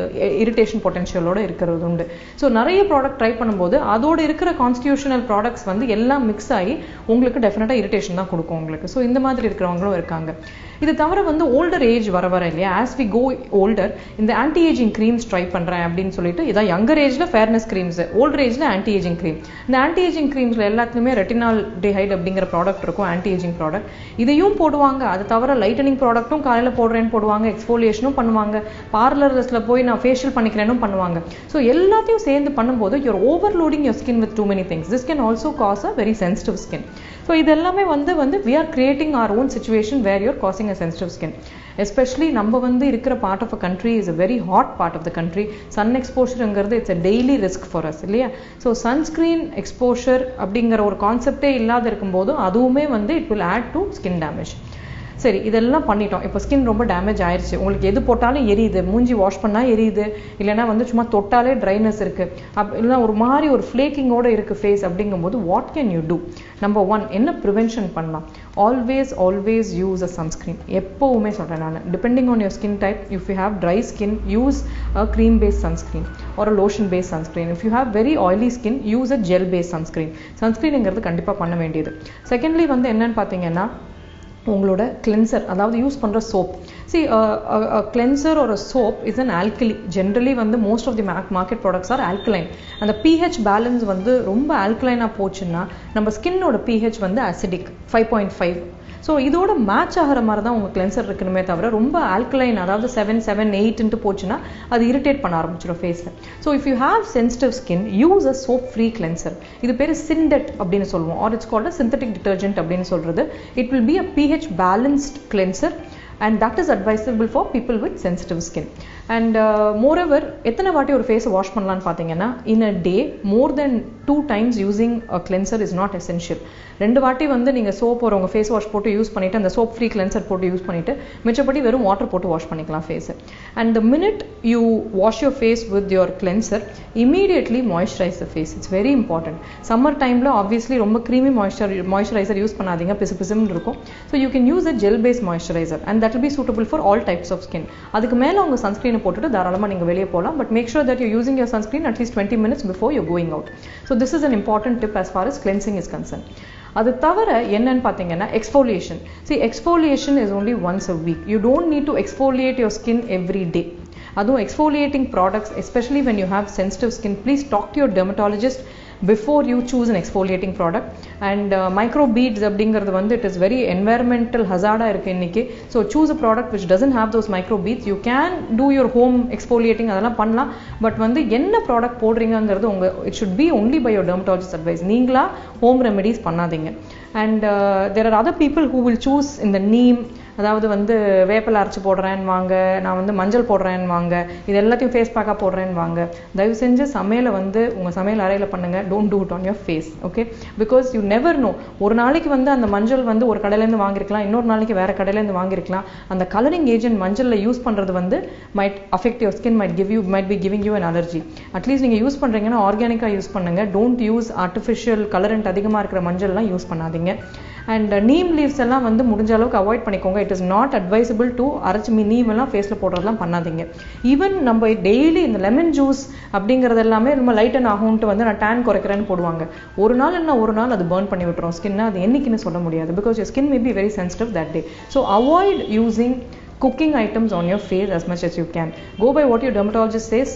இரிட்டேஷன் பொட்டன்ஷியலோட இருக்கிறது உண்டு. ஸோ நிறைய ப்ராடக்ட் ட்ரை பண்ணும்போது அதோட இருக்கிற கான்ஸ்டிடியூஷனல் ப்ராடக்ட்ஸ் வந்து எல்லாம் மிக்ஸ் ஆகி உங்களுக்கு டெஃபினட்டா இரிட்டேஷன் தான் கொடுக்கும் உங்களுக்கு. ஸோ இந்த மாதிரி இருக்கிறவங்களும் இருக்காங்க. இது தவிர வந்து ஓல்டர் ஏஜ் வர இல்லையா, ஆஸ் வி கோ ஓல்டர் இந்த ஆன்டி ஏஜிங் கிரீம்ஸ் ட்ரை பண்றேன் அப்படின்னு சொல்லிட்டு, இதான் யங்கர் ஏஜ்ல ஃபேர்னஸ் கிரீம்ஸ், ஓல்டர் ஏஜ்ல ஆன்டி ஏஜிங் கிரீம். இந்த ஆன்டி ஏஜிங் கிரீம்ஸ்ல எல்லாத்துலயுமே ரெட்டினால் டிஹைட் அப்படிங்கிற ப்ராடக்ட் இருக்கும், ஆன்டி ஏஜிங் ப்ராடக்ட். இதையும் போடுவாங்க. அது தவிர லைட்டனிங் ப்ராடக்ட்டும் காலையில போடுறேன்னு போடுவாங்க, எக்ஸ்ஃபோலியேஷனும் பண்ணுவாங்க, பார்லர்ஸ்ல போய் நான் ஃபேஷியல் பண்ணிக்கிறேன்னு பண்ணுவாங்க. ஸோ எல்லாத்தையும் சேர்ந்து பண்ணும்போது you're overloading your skin with too many things. This can also cause a very sensitive skin. So இது எல்லாமே வந்து we are creating our own situation where you're causing a sensitive skin. Especially நம்ம வந்து இருக்கிற part of a country is a very hot part of the country. Sun exposureங்கிறது it's a daily risk for us இல்லையா. ஸோ sunscreen exposure அப்படிங்கிற ஒரு கான்செப்டே இல்லாத இருக்கும்போது அதுவுமே வந்து it will add to skin damage. சரி, இதெல்லாம் பண்ணிட்டோம். இப்போ ஸ்கின் ரொம்ப டேமேஜ் ஆயிடுச்சு, உங்களுக்கு எது போட்டாலும் எரியுது, மூஞ்சி வாஷ் பண்ணா எரியுது, இல்லைன்னா வந்து சும்மா தொட்டாலே ட்ரைனஸ் இருக்கு, இல்லைன்னா ஒரு மாதிரி ஒரு ஃபிளேக்கிங்கோட இருக்கு ஃபேஸ் அப்படிங்கும்போது what can you do? Number 1, என்ன ப்ரிவென்ஷன் பண்ணலாம்? Always use a sunscreen. எப்பவுமே சொல்றேன் நான், depending on your skin type, if you have dry skin use a cream based sunscreen ஒரு lotion based sunscreen. If you have very oily skin use a gel based sunscreen. சன்ஸ்கிரீனுங்கிறது கண்டிப்பா பண்ண வேண்டியது. செகண்ட்லி வந்து என்னன்னு பார்த்தீங்கன்னா உங்களோட கிளென்சர், அதாவது யூஸ் பண்ற soap. See, a cleanser or a soap is an alkali. Generally வந்து most of the market products are alkaline. அந்த pH balance வந்து ரொம்ப alkaline போச்சுன்னா நம்ம ஸ்கின்னோட pH வந்து acidic 5.5. ஸோ இதோட மேட்ச் ஆகிற மாதிரி தான் உங்கள் கிளென்சர் இருக்கணுமே தவிர ரொம்ப ஆல்கலைன், அதாவது 7, 8 போச்சுன்னா அது இரிட்டேட் பண்ண ஆரம்பிச்சிடும் ஃபேஸில். So if you have sensitive skin use a soap free cleanser. இது பேர் சிண்டெட் அப்படின்னு சொல்லுவோம், or it's called a synthetic detergent அப்படின்னு சொல்றது. It will be a pH balanced cleanser and that is advisable for people with sensitive skin. And moreover, எத்தனை வாட்டி ஒரு ஃபேஸை வாஷ் பண்ணலான்னு பார்த்தீங்கன்னா, in a day more than 2 times using a cleanser is not essential. 2 வாட்டி வந்து நீங்க சோப் ஒரு உங்க ஃபேஸ் வாஷ் போட்டு யூஸ் பண்ணிட்டு அந்த சோப் ஃப்ரீ கிளென்சர் போட்டு யூஸ் பண்ணிட்டு மிச்சப்படி வெறும் வாட்டர் போட்டு வாஷ் பண்ணிக்கலாம் face. And the minute you wash your face with your cleanser, immediately moisturize the face. It's very important. Summer timeல obviously ரொம்ப creamy moisturizer யூஸ் பண்ணாதீங்க, பிசுபிசுன்னு இருக்கும். So you can use a gel based moisturizer and that will be suitable for all types of skin. அதுக்கு மேல உங்க sunscreen போட்டுட்டு தாராளமா நீங்க வெளிய போலாம், but make sure that you're using your sunscreen at least 20 minutes before you're going out. So this is an important tip as far as cleansing is concerned. அது தவிர என்னன்னு பார்த்தீங்கன்னா exfoliation. See, exfoliation is only once a week. You don't need to exfoliate your skin every day. அதுவும் exfoliating products, especially when you have sensitive skin, please talk to your dermatologist before you choose an exfoliating product. And micro beads அப்படிங்கிறது வந்து it is very environmental hazard இருக்கு இன்னைக்கு. So choose a product which doesn't have those micro beads. You can do your home exfoliating, அதெல்லாம் பண்ணலாம், பட் வந்து என்ன ப்ராடக்ட் போடுறீங்கிறது உங்க it should be only by your dermatologist advice. நீங்களா home remedies பண்ணாதீங்க. And there are other people who will choose in the neem, அதாவது வந்து வேப்பிலை அரைச்சு போடுறேன்னு வாங்க, நான் வந்து மஞ்சள் போடுறேன்னு வாங்க, இது எல்லாத்தையும் ஃபேஸ் பேக்காக போடுறேன்னு வாங்க. தயவு செஞ்சு சமையலை வந்து உங்கள் சமையல் அறையில் பண்ணுங்க. Don't do it on your face, okay? Because you never know. ஒரு நாளைக்கு வந்து அந்த மஞ்சள் வந்து ஒரு கடையிலேருந்து வாங்கிருக்கலாம், இன்னொரு நாளைக்கு வேற கடையிலேருந்து வாங்கிருக்கலாம். அந்த கலரிங் ஏஜென்ட் மஞ்சளில் யூஸ் பண்ணுறது வந்து might affect your skin, might be giving you an allergy. At least நீங்கள் யூஸ் பண்ணுறீங்கன்னா ஆர்கானிக்காக யூஸ் பண்ணுங்க. டோன்ட் யூஸ் ஆர்டிஃபிஷியல் கலரண்ட் அதிகமாக இருக்கிற மஞ்சள்லாம் யூஸ் பண்ணாதீங்க. அண்ட் நீம் லீவ்ஸ் எல்லாம் வந்து முடிஞ்ச அளவுக்கு அவாய்ட் பண்ணிக்கோங்க. It is not advisable to அரைச்சி நீம் எல்லாம் ஃபேஸில் போடுறதெல்லாம் பண்ணாதீங்க. ஈவன் நம்ம டெய்லி இந்த லெமன் ஜூஸ் அப்படிங்கிறது எல்லாமே ரொம்ப லைட்டன் ஆகும்ட்டு வந்து நான் டேன் குறைக்கிறேன்னு போடுவாங்க. ஒரு நாள் என்ன ஒரு நாள் அது பர்ன் பண்ணி விட்டுரும் ஸ்கின்னை. அது என்னைக்குன்னு சொல்ல முடியாது, because your skin may be very sensitive that day. So avoid using cooking items on your face as much as you can. Go by what your dermatologist says.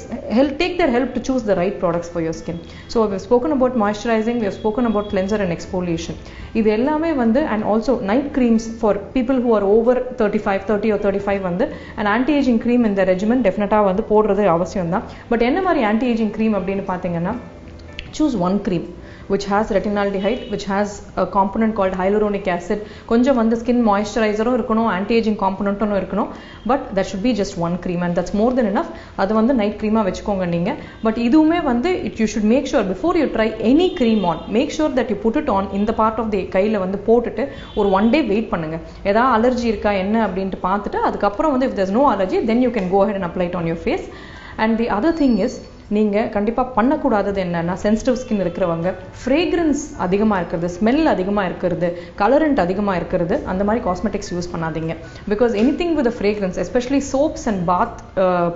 Take their help to choose the right products for your skin. So we've spoken about moisturizing, we have spoken about cleanser and exfoliation. இது எல்லாமே வந்து, and also night creams for people who are over 30 or 35 வந்து an anti-aging cream in the regimen definitely வந்து போடுறது அவசியம் தான். பட் என்ன மாதிரி anti-aging cream அப்படின்னு பார்த்தீங்கன்னா, choose one cream which has retinaldehyde, which has a component called hyaluronic acid. கொஞ்சம் வந்து skin moisturizer-உம் இருக்கணும், anti-aging component-உம் இருக்கணும். But that should be just one cream and that's more than enough. அது வந்து night cream-ஆ வெச்சுக்கோங்க நீங்க. But இதுவுமே வந்து you should make sure before you try any cream on, make sure that you put it on in the part of the கையில வந்து போட்டுட்டு ஒரு 1 day wait பண்ணுங்க. ஏதாவது அலர்ஜி இருக்கா என்ன அப்படினு பார்த்துட்டு அதுக்கப்புறம் வந்து if there's no allergy then you can go ahead and apply it on your face. And the other thing is, நீங்க கண்டிப்பா பண்ணக்கூடாதது என்னன்னா, சென்சிட்டிவ் ஸ்கின் இருக்கிறவங்க ஃப்ரேக்ரன்ஸ் அதிகமா இருக்கிறது, ஸ்மெல் அதிகமா இருக்கிறது, கலரண்ட் அதிகமா இருக்கிறது, அந்த மாதிரி காஸ்மெட்டிக்ஸ் யூஸ் பண்ணாதீங்க. Because anything with fragrance, especially soaps and bath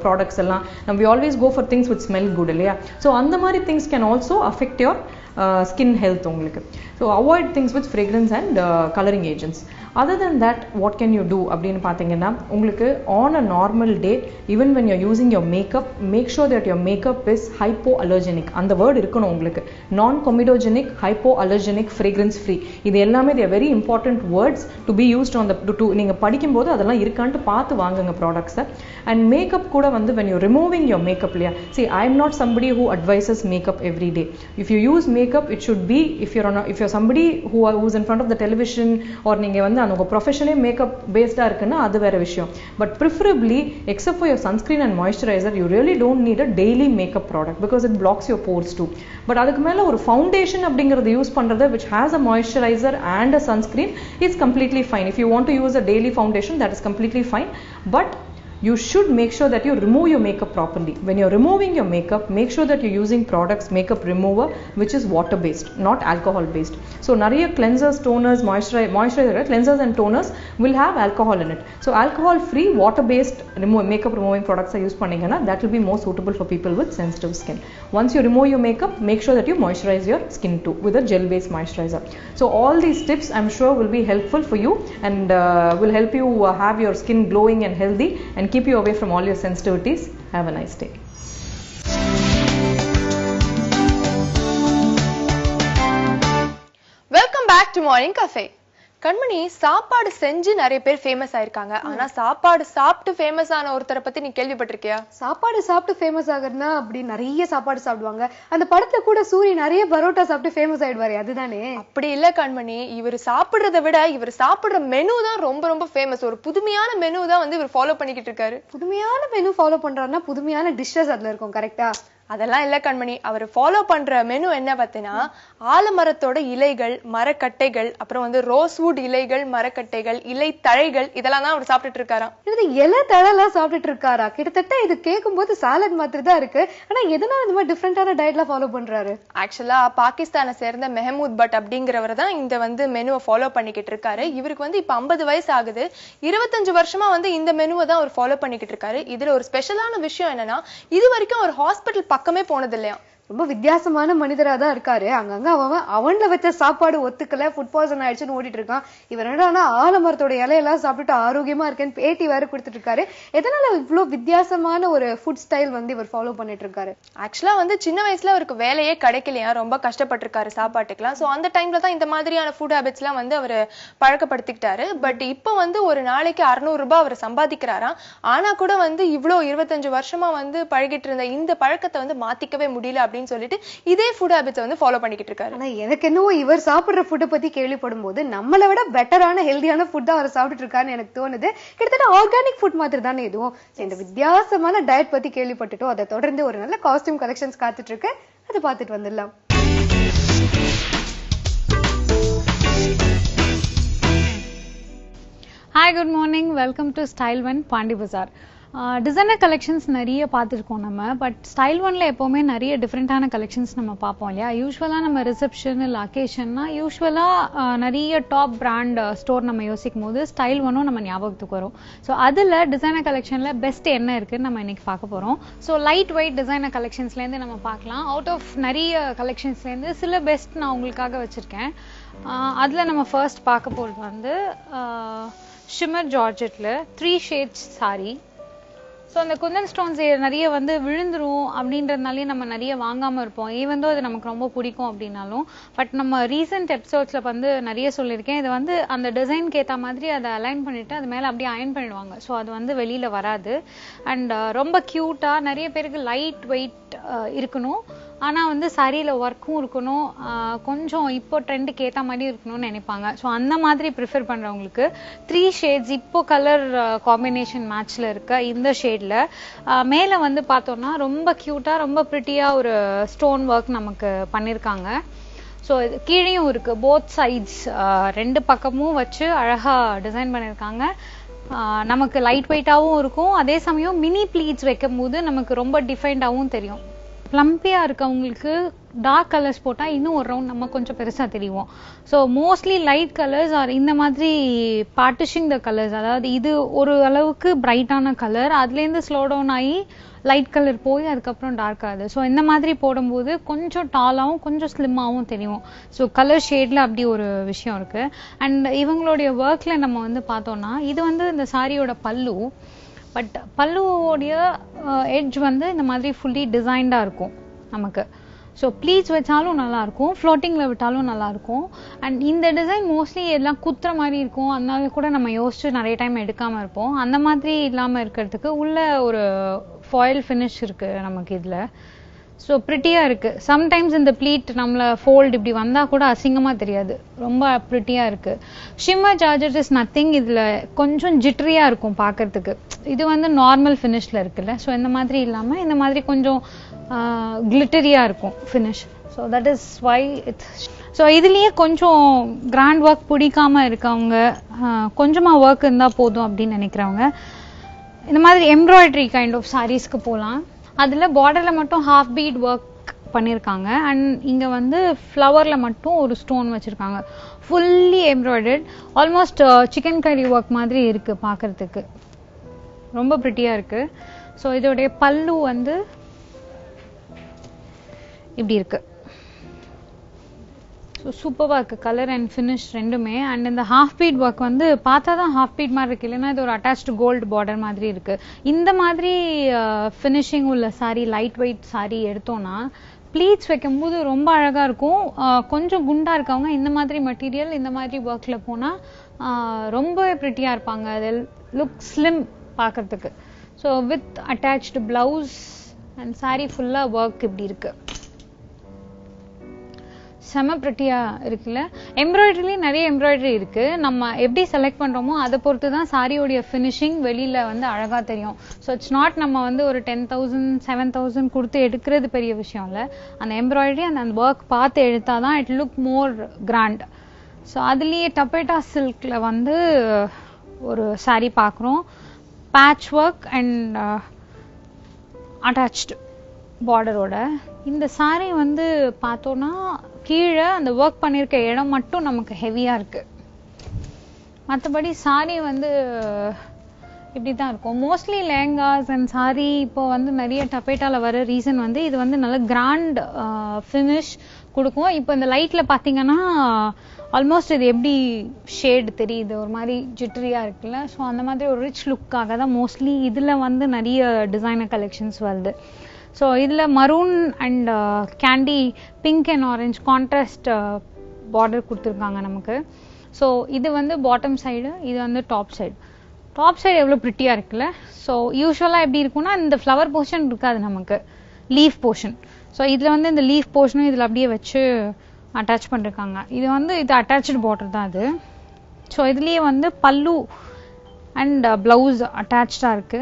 products எல்லாம் we always go for things which smell good இல்லையா? ஸோ அந்த மாதிரி things can also affect your skin health உங்களுக்கு. So avoid things with fragrance and coloring agents. Other than that, what can you do அப்படின்னு பார்த்தீங்கன்னா, உங்களுக்கு on a normal day, even when you're using your makeup, make sure that your makeup is hypoallergenic. அந்த வேர்ட் இருக்கணும் உங்களுக்கு. Non-comedogenic, hypoallergenic, fragrance free. இது எல்லாமே they are very important words to be used on the to நீங்க படிக்கும்போது அதெல்லாம் இருக்கான்னு பார்த்து வாங்குங்க ப்ராடக்ட்ஸ். And makeup கூட வந்து when you're removing your makeup இல்லையா, see I am not somebody who advises makeup every day. If you use makeup, it should be if you're somebody who's in front of the television or நீங்க வந்து உங்க ப்ரொஃபஷனே மேக்கப் பேஸ்டா இருக்குன்னா அது வேற விஷயம். But preferably except for your sunscreen and moisturiser, you really don't need a daily makeup product because it blocks your pores too. But அதுக்கு மேல ஒரு ஃபவுண்டேஷன் அப்படிங்கறது யூஸ் பண்றது which has a moisturizer and a sunscreen is completely fine. If you want to use a daily foundation, that is completely fine. But you should make sure that you remove your makeup properly. When you're removing your makeup, make sure that you're using products, makeup remover, which is water based, not alcohol based. So nariya cleansers, toners, moisturizer, cleansers and toners will have alcohol in it. So alcohol free water based makeup removing products are used panningana, that will be more suitable for people with sensitive skin. Once you remove your makeup, make sure that you moisturize your skin too with a gel based moisturizer. So all these tips I'm sure will be helpful for you and will help you have your skin glowing and healthy and keep you away from all your sensitivities. Have a nice day. Welcome back to Morning Cafe. கண்மணி, சாப்பாடு செஞ்சு நிறைய பேர் ஃபேமஸ் ஆயிருக்காங்க. ஆனா சாப்பாடு சாப்பிட்டு ஃபேமஸ் ஆன ஒருத்தரை பத்தி நீ கேள்விப்பட்டிருக்கியா? சாப்பாடு சாப்பிட்டு ஃபேமஸ் ஆகுறதுனா அப்படி நிறைய சாப்பாடு சாப்பிடுவாங்க. அந்த படத்துல கூட சூரிய நிறைய பரோட்டா சாப்பிட்டு ஃபேமஸ் ஆயிடுவாரு, அதுதானே? அப்படி இல்ல கண்மணி, இவர் சாப்பிடுறத விட இவர் சாப்பிடுற மெனு தான் ரொம்ப ரொம்ப ஃபேமஸ். ஒரு புதுமையான மெனு தான் வந்து இவர் ஃபாலோ பண்ணிக்கிட்டு இருக்காரு. புதுமையான மெனு ஃபாலோ பண்றாருன்னா புதுமையான டிஷ்ஷஸ் அதுல இருக்கும், கரெக்டா? அதெல்லாம் இல்ல கண்மணி, அவர் ஃபாலோ பண்ற மெனு என்ன பார்த்தீங்கன்னா, ஆலமரத்தோட இலைகள், மரக்கட்டைகள், அப்புறம் வந்து ரோஸ்வுட் இலைகள், மரக்கட்டைகள், இலை தழைகள், இதெல்லாம் தான் அவர் சாப்பிட்டுட்டு இருக்காராம். இது இலை தழைலாம் சாப்பிட்டுட்டு இருக்காரா? கிட்டத்தட்ட இது கேட்கும் போது சாலட் மாதிரி தான் இருக்கு. ஆனா எதனால இந்த மாதிரி டிஃபரெண்டான டயட்லாம் ஃபாலோ பண்றாரு? ஆக்சுவலா பாகிஸ்தானை சேர்ந்த மெஹமூத் பட் அப்படிங்கிறவர் தான் இந்த வந்து மெனுவை ஃபாலோ பண்ணிக்கிட்டு இருக்காரு. இவருக்கு வந்து இப்ப 50 வயசு ஆகுது. 25 வருஷமா வந்து இந்த மெனுவை தான் அவர் ஃபாலோ பண்ணிக்கிட்டு இருக்காரு. இதுல ஒரு ஸ்பெஷலான விஷயம் என்னன்னா, இது வரைக்கும் ஒரு ஹாஸ்பிட்டல் பக்கமே போனது இல்லையா. ரொம்ப வித்தியாசமான மனிதரா தான் இருக்காரு. அங்கங்க அவன்ல வச்ச சாப்பாடு ஒத்துக்கல, ஃபுட் பாய்சன் ஆயிடுச்சுன்னு ஓடிட்டு இருக்கான். இவர் என்னன்னா ஆலமரத்தோட இலையெல்லாம் சாப்பிட்டுட்டு ஆரோக்கியமா இருக்கேன்னு பேட்டி வேற கொடுத்துட்டு இருக்காரு. எதனால இவ்வளவு வித்தியாசமான ஒரு ஃபுட் ஸ்டைல் வந்து இவர் ஃபாலோ பண்ணிட்டு இருக்காரு? ஆக்சுவலா வந்து சின்ன வயசுல அவருக்கு வேலையே கிடைக்கலையா, ரொம்ப கஷ்டப்பட்டிருக்காரு சாப்பாட்டுக்கெல்லாம். சோ அந்த டைம்ல தான் இந்த மாதிரியான ஃபுட் ஹேபிட்ஸ் எல்லாம் வந்து அவர் பழக்கப்படுத்திக்கிட்டாரு. பட் இப்போ வந்து ஒரு நாளைக்கு 600 ரூபாய் அவர் சம்பாதிக்கிறாராம். ஆனா கூட வந்து இவ்வளோ 25 வருஷமா வந்து பழகிட்டு இருந்த இந்த பழக்கத்தை வந்து மாத்திக்கவே முடியல அப்படின்னு சொல்லிட்டு இதே ஃபுட் ஹேபிட்ஸ் வந்து ஃபாலோ பண்ணிக்கிட்டு இருக்காரு. ஆனா எனக்கு என்னவோ இவர் சாப்பிடுற ஃபுட்டை பத்தி கேள்விப்படும் போது நம்மளை விட பெட்டரான ஹெல்தியான ஃபுட் தான் அவர் சாப்பிட்டு இருக்காருன்னு எனக்கு தோணுது. கிட்டத்தட்ட ஆர்கானிக் ஃபுட் மாதிரி தானே இதுவும். இந்த வித்தியாசமான டயட் பத்தி கேள்விப்பட்டுட்டோம். அதை தொடர்ந்து ஒரு நல்ல காஸ்டியூம் கலெக்ஷன்ஸ் காத்துட்டு இருக்கு, அதை பார்த்துட்டு வந்துடலாம். Hi, good morning. Welcome to style one Pondy Bazaar. Designer collections நிறைய பார்த்துருக்கோம் நம்ம. பட் ஸ்டைல் ஒன்ல எப்போவுமே நிறைய டிஃப்ரெண்ட்டான கலெக்ஷன்ஸ் நம்ம பார்ப்போம் இல்லையா. யூஸ்வலாக நம்ம ரிசப்ஷன் இல்லை அக்கேஷன்னா யூஸ்வலாக நிறைய டாப் பிராண்ட் ஸ்டோர் நம்ம யோசிக்கும் போது ஸ்டைல் ஒன்னும் நம்ம ஞாபகத்துக்கு வரும். ஸோ அதில் டிசைனர் கலெக்ஷனில் பெஸ்ட் என்ன இருக்குன்னு நம்ம இன்னைக்கு பார்க்க போகிறோம். ஸோ லைட் வெயிட் டிசைனர் கலெக்ஷன்ஸ்லேருந்து நம்ம பார்க்கலாம். அவுட் ஆஃப் நிறைய கலெக்ஷன்ஸ்லேருந்து சில பெஸ்ட் நான் உங்களுக்காக வச்சுருக்கேன். அதில் நம்ம ஃபர்ஸ்ட் பார்க்க போகிறது வந்து ஷிம்மர் ஜார்ஜெட்ல 3 ஷேட்ஸ் saree. ஸோ அந்த குந்தன் ஸ்டோன்ஸ் நிறைய வந்து விழுந்துரும் அப்படின்றதுனாலே நம்ம நிறைய வாங்காம இருப்போம். ஈவன் தோ அது நமக்கு ரொம்ப பிடிக்கும் அப்படின்னாலும். பட் நம்ம ரீசெண்ட் எபிசோட்ஸ்ல வந்து நிறைய சொல்லியிருக்கேன், இது வந்து அந்த டிசைனுக்கு ஏற்ற மாதிரி அதை அலைன் பண்ணிட்டு அது மேலே அப்படியே அயன் பண்ணிடுவாங்க. ஸோ அது வந்து வெளியில வராது. அண்ட் ரொம்ப கியூட்டா, நிறைய பேருக்கு லைட் வெயிட் இருக்கணும், ஆனா வந்து சாரியில ஒர்க்கும் இருக்கணும், கொஞ்சம் இப்போ ட்ரெண்டுக்கு ஏற்ற மாதிரி இருக்கணும்னு நினைப்பாங்க. ஸோ அந்த மாதிரி ப்ரிஃபர் பண்றவங்களுக்கு 3 ஷேட்ஸ் இப்போ கலர் காம்பினேஷன் மேட்ச்ல இருக்க இந்த ஷேட்ல மேல வந்து பார்த்தோம்னா ரொம்ப கியூட்டா, ரொம்ப பிரிட்டியா ஒரு ஸ்டோன் ஒர்க் நமக்கு பண்ணிருக்காங்க. ஸோ கீழேயும் இருக்கு, போத் சைட்ஸ் 2 பக்கமும் வச்சு அழகா டிசைன் பண்ணிருக்காங்க. நமக்கு லைட் வெயிட்டாவும் இருக்கும், அதே சமயம் மினி ப்ளீட்ஸ் வைக்கும் போது நமக்கு ரொம்ப டிஃபைன்டாவும் தெரியும். பிளம்பியா இருக்கவங்களுக்கு டார்க் கலர்ஸ் போட்டா இன்னும் ஒரு ரவுண்ட் நம்ம கொஞ்சம் பெருசா தெரியும். So mostly light colours R இந்த மாதிரி பார்ட்டிஷிங் த கலர்ஸ், அதாவது இது ஒரு அளவுக்கு பிரைட்டான கலர், அதுலேருந்து ஸ்லோ டவுன் ஆகி லைட் கலர் போய் அதுக்கப்புறம் டார்க் ஆகுது. ஸோ இந்த மாதிரி போடும்போது கொஞ்சம் டாலாகவும் கொஞ்சம் ஸ்லிம்மாகவும் தெரியும். ஸோ கலர் ஷேட்ல அப்படி ஒரு விஷயம் இருக்கு. அண்ட் இவங்களுடைய ஒர்க்ல நம்ம வந்து பார்த்தோம்னா இது வந்து இந்த சாரியோட பல்லு. பட் பல்லுவோடைய எட்ஜ் வந்து இந்த மாதிரி ஃபுல்லி டிசைன்டா இருக்கும் நமக்கு. ஸோ ப்ளீட்ஸ் வச்சாலும் நல்லா இருக்கும், ஃப்ளோட்டிங்ல விட்டாலும் நல்லா இருக்கும். அண்ட் இந்த டிசைன் மோஸ்ட்லி எல்லாம் குத்துற மாதிரி இருக்கும், அதனால கூட நம்ம யோசிச்சு நிறைய டைம் எடுக்காம இருப்போம். அந்த மாதிரி இல்லாம இருக்கிறதுக்கு உள்ள ஒரு ஃபாயில் ஃபினிஷ் இருக்கு நமக்கு இதுல. ஸோ பிரிட்டியா இருக்கு. சம்டைம்ஸ் இந்த ப்ளீட் நம்மள ஃபோல்ட் இப்படி வந்தா கூட அசிங்கமா தெரியாது, ரொம்ப பிரிட்டியா இருக்கு. ஷிம்மர் ஜார்ஜெட் இஸ் நத்திங், இதுல கொஞ்சம் ஜிட்ரியா இருக்கும் பாக்குறதுக்கு. இது வந்து நார்மல் ஃபினிஷ்ல இருக்குல்ல, ஸோ இந்த மாதிரி இல்லாம இந்த மாதிரி கொஞ்சம் கிளிட்டரியா இருக்கும் finish. So that is why it's. So இதுலயே கொஞ்சம் கிராண்ட் ஒர்க் பிடிக்காம இருக்கவங்க, கொஞ்சமா ஒர்க் இருந்தா போதும் அப்படின்னு நினைக்கிறவங்க இந்த மாதிரி எம்ப்ராய்டரி கைண்ட் ஆஃப் சாரீஸ்க்கு போகலாம். அதுல பார்டர்ல மட்டும் ஹாஃப் பீட் ஒர்க் பண்ணிருக்காங்க. அண்ட் இங்க வந்து ஃப்ளவர்ல மட்டும் ஒரு ஸ்டோன் வச்சிருக்காங்க, ஃபுல்லி எம்ப்ராய்டர்ட். ஆல்மோஸ்ட் சிக்கன் கறி ஒர்க் மாதிரி இருக்கு பாக்குறதுக்கு, ரொம்ப பிரிட்டியா இருக்கு. ஸோ இதோடைய பல்லு வந்து இப்படி இருக்கு. ஸோ சூப்பராக இருக்கு கலர் அண்ட் ஃபினிஷ் ரெண்டுமே. அண்ட் இந்த ஹாஃப் பீட் ஒர்க் வந்து பார்த்தா தான் ஹாஃப் பீட் மாதிரி இருக்கு, இல்லைன்னா இது ஒரு அட்டாச்டு கோல்டு பார்டர் மாதிரி இருக்கு. இந்த மாதிரி ஃபினிஷிங் உள்ள சாரி, லைட் வெயிட் சாரி எடுத்தோம்னா ப்ளீட்ஸ் வைக்கும்போது ரொம்ப அழகா இருக்கும். கொஞ்சம் குண்டா இருக்கவங்க இந்த மாதிரி மெட்டீரியல், இந்த மாதிரி ஒர்க்ல போனா ரொம்பவே பிரிட்டியா இருப்பாங்க. அது லுக் ஸ்லிம் பார்க்கறதுக்கு. So with attached blouse and sorry ஃபுல்லா ஒர்க் இப்படி இருக்கு, செம பிரிட்டியா இருக்குல்ல. எம்ப்ராய்டரி நிறைய எம்ப்ராய்டரி இருக்கு, நம்ம எப்படி செலக்ட் பண்றோமோ அதை பொறுத்து தான் சாரியோடைய ஃபினிஷிங் வெளியில வந்து அழகா தெரியும். ஸோ இட்ஸ் நாட் நம்ம வந்து ஒரு 10,000 7,000 கொடுத்து எடுக்கிறது பெரிய விஷயம் இல்லை. அந்த எம்ப்ராய்டரி அந்த ஒர்க் பார்த்து எடுத்தாதான் it look more grand. So அதுலயே டப்பேட்டா சில்க்ல வந்து ஒரு சாரி பார்க்குறோம், பேட்ச் ஒர்க் அண்ட் அட்டாச்டு பார்டரோட. இந்த சாரி வந்து பார்த்தோம்னா கீழே அந்த ஒர்க் பண்ணிருக்க இடம் மட்டும் நமக்கு ஹெவியா இருக்கு, மற்றபடி சாரி வந்து இப்படிதான் இருக்கும். மோஸ்ட்லி லேங்காஸ் அண்ட் சாரி இப்போ வந்து நிறைய டப்பேட்டால வர ரீசன் வந்து இது வந்து நல்ல கிராண்ட் ஃபினிஷ் கொடுக்கும். இப்போ இந்த லைட்ல பாத்தீங்கன்னா ஆல்மோஸ்ட் இது எப்படி ஷேட் தெரியுது, ஒரு மாதிரி ஜிட்ரியா இருக்குல்ல. ஸோ அந்த மாதிரி ஒரு ரிச் லுக்காக தான் மோஸ்ட்லி இதுல வந்து நிறைய டிசைனர் கலெக்ஷன்ஸ் வருது. ஸோ இதில் maroon and candy pink and orange contrast border கொடுத்துருக்காங்க நமக்கு. ஸோ இது வந்து பாட்டம் சைடு, இது வந்து டாப் சைடு. டாப் சைடு எவ்வளோ பிரிட்டியாக இருக்குல்ல. ஸோ யூஸ்வலாக எப்படி இருக்கும்னா இந்த ஃப்ளவர் போர்ஷன் இருக்காது நமக்கு, லீஃப் போர்ஷன். ஸோ இதில் வந்து இந்த லீஃப் போர்ஷனும் இதில் அப்படியே வச்சு அட்டாச் பண்ணிருக்காங்க. இது வந்து இது அட்டாச்சு பார்டர் தான் அது. ஸோ இதுலேயே வந்து பல்லு அண்ட் பிளவுஸ் அட்டாச்சாக இருக்கு.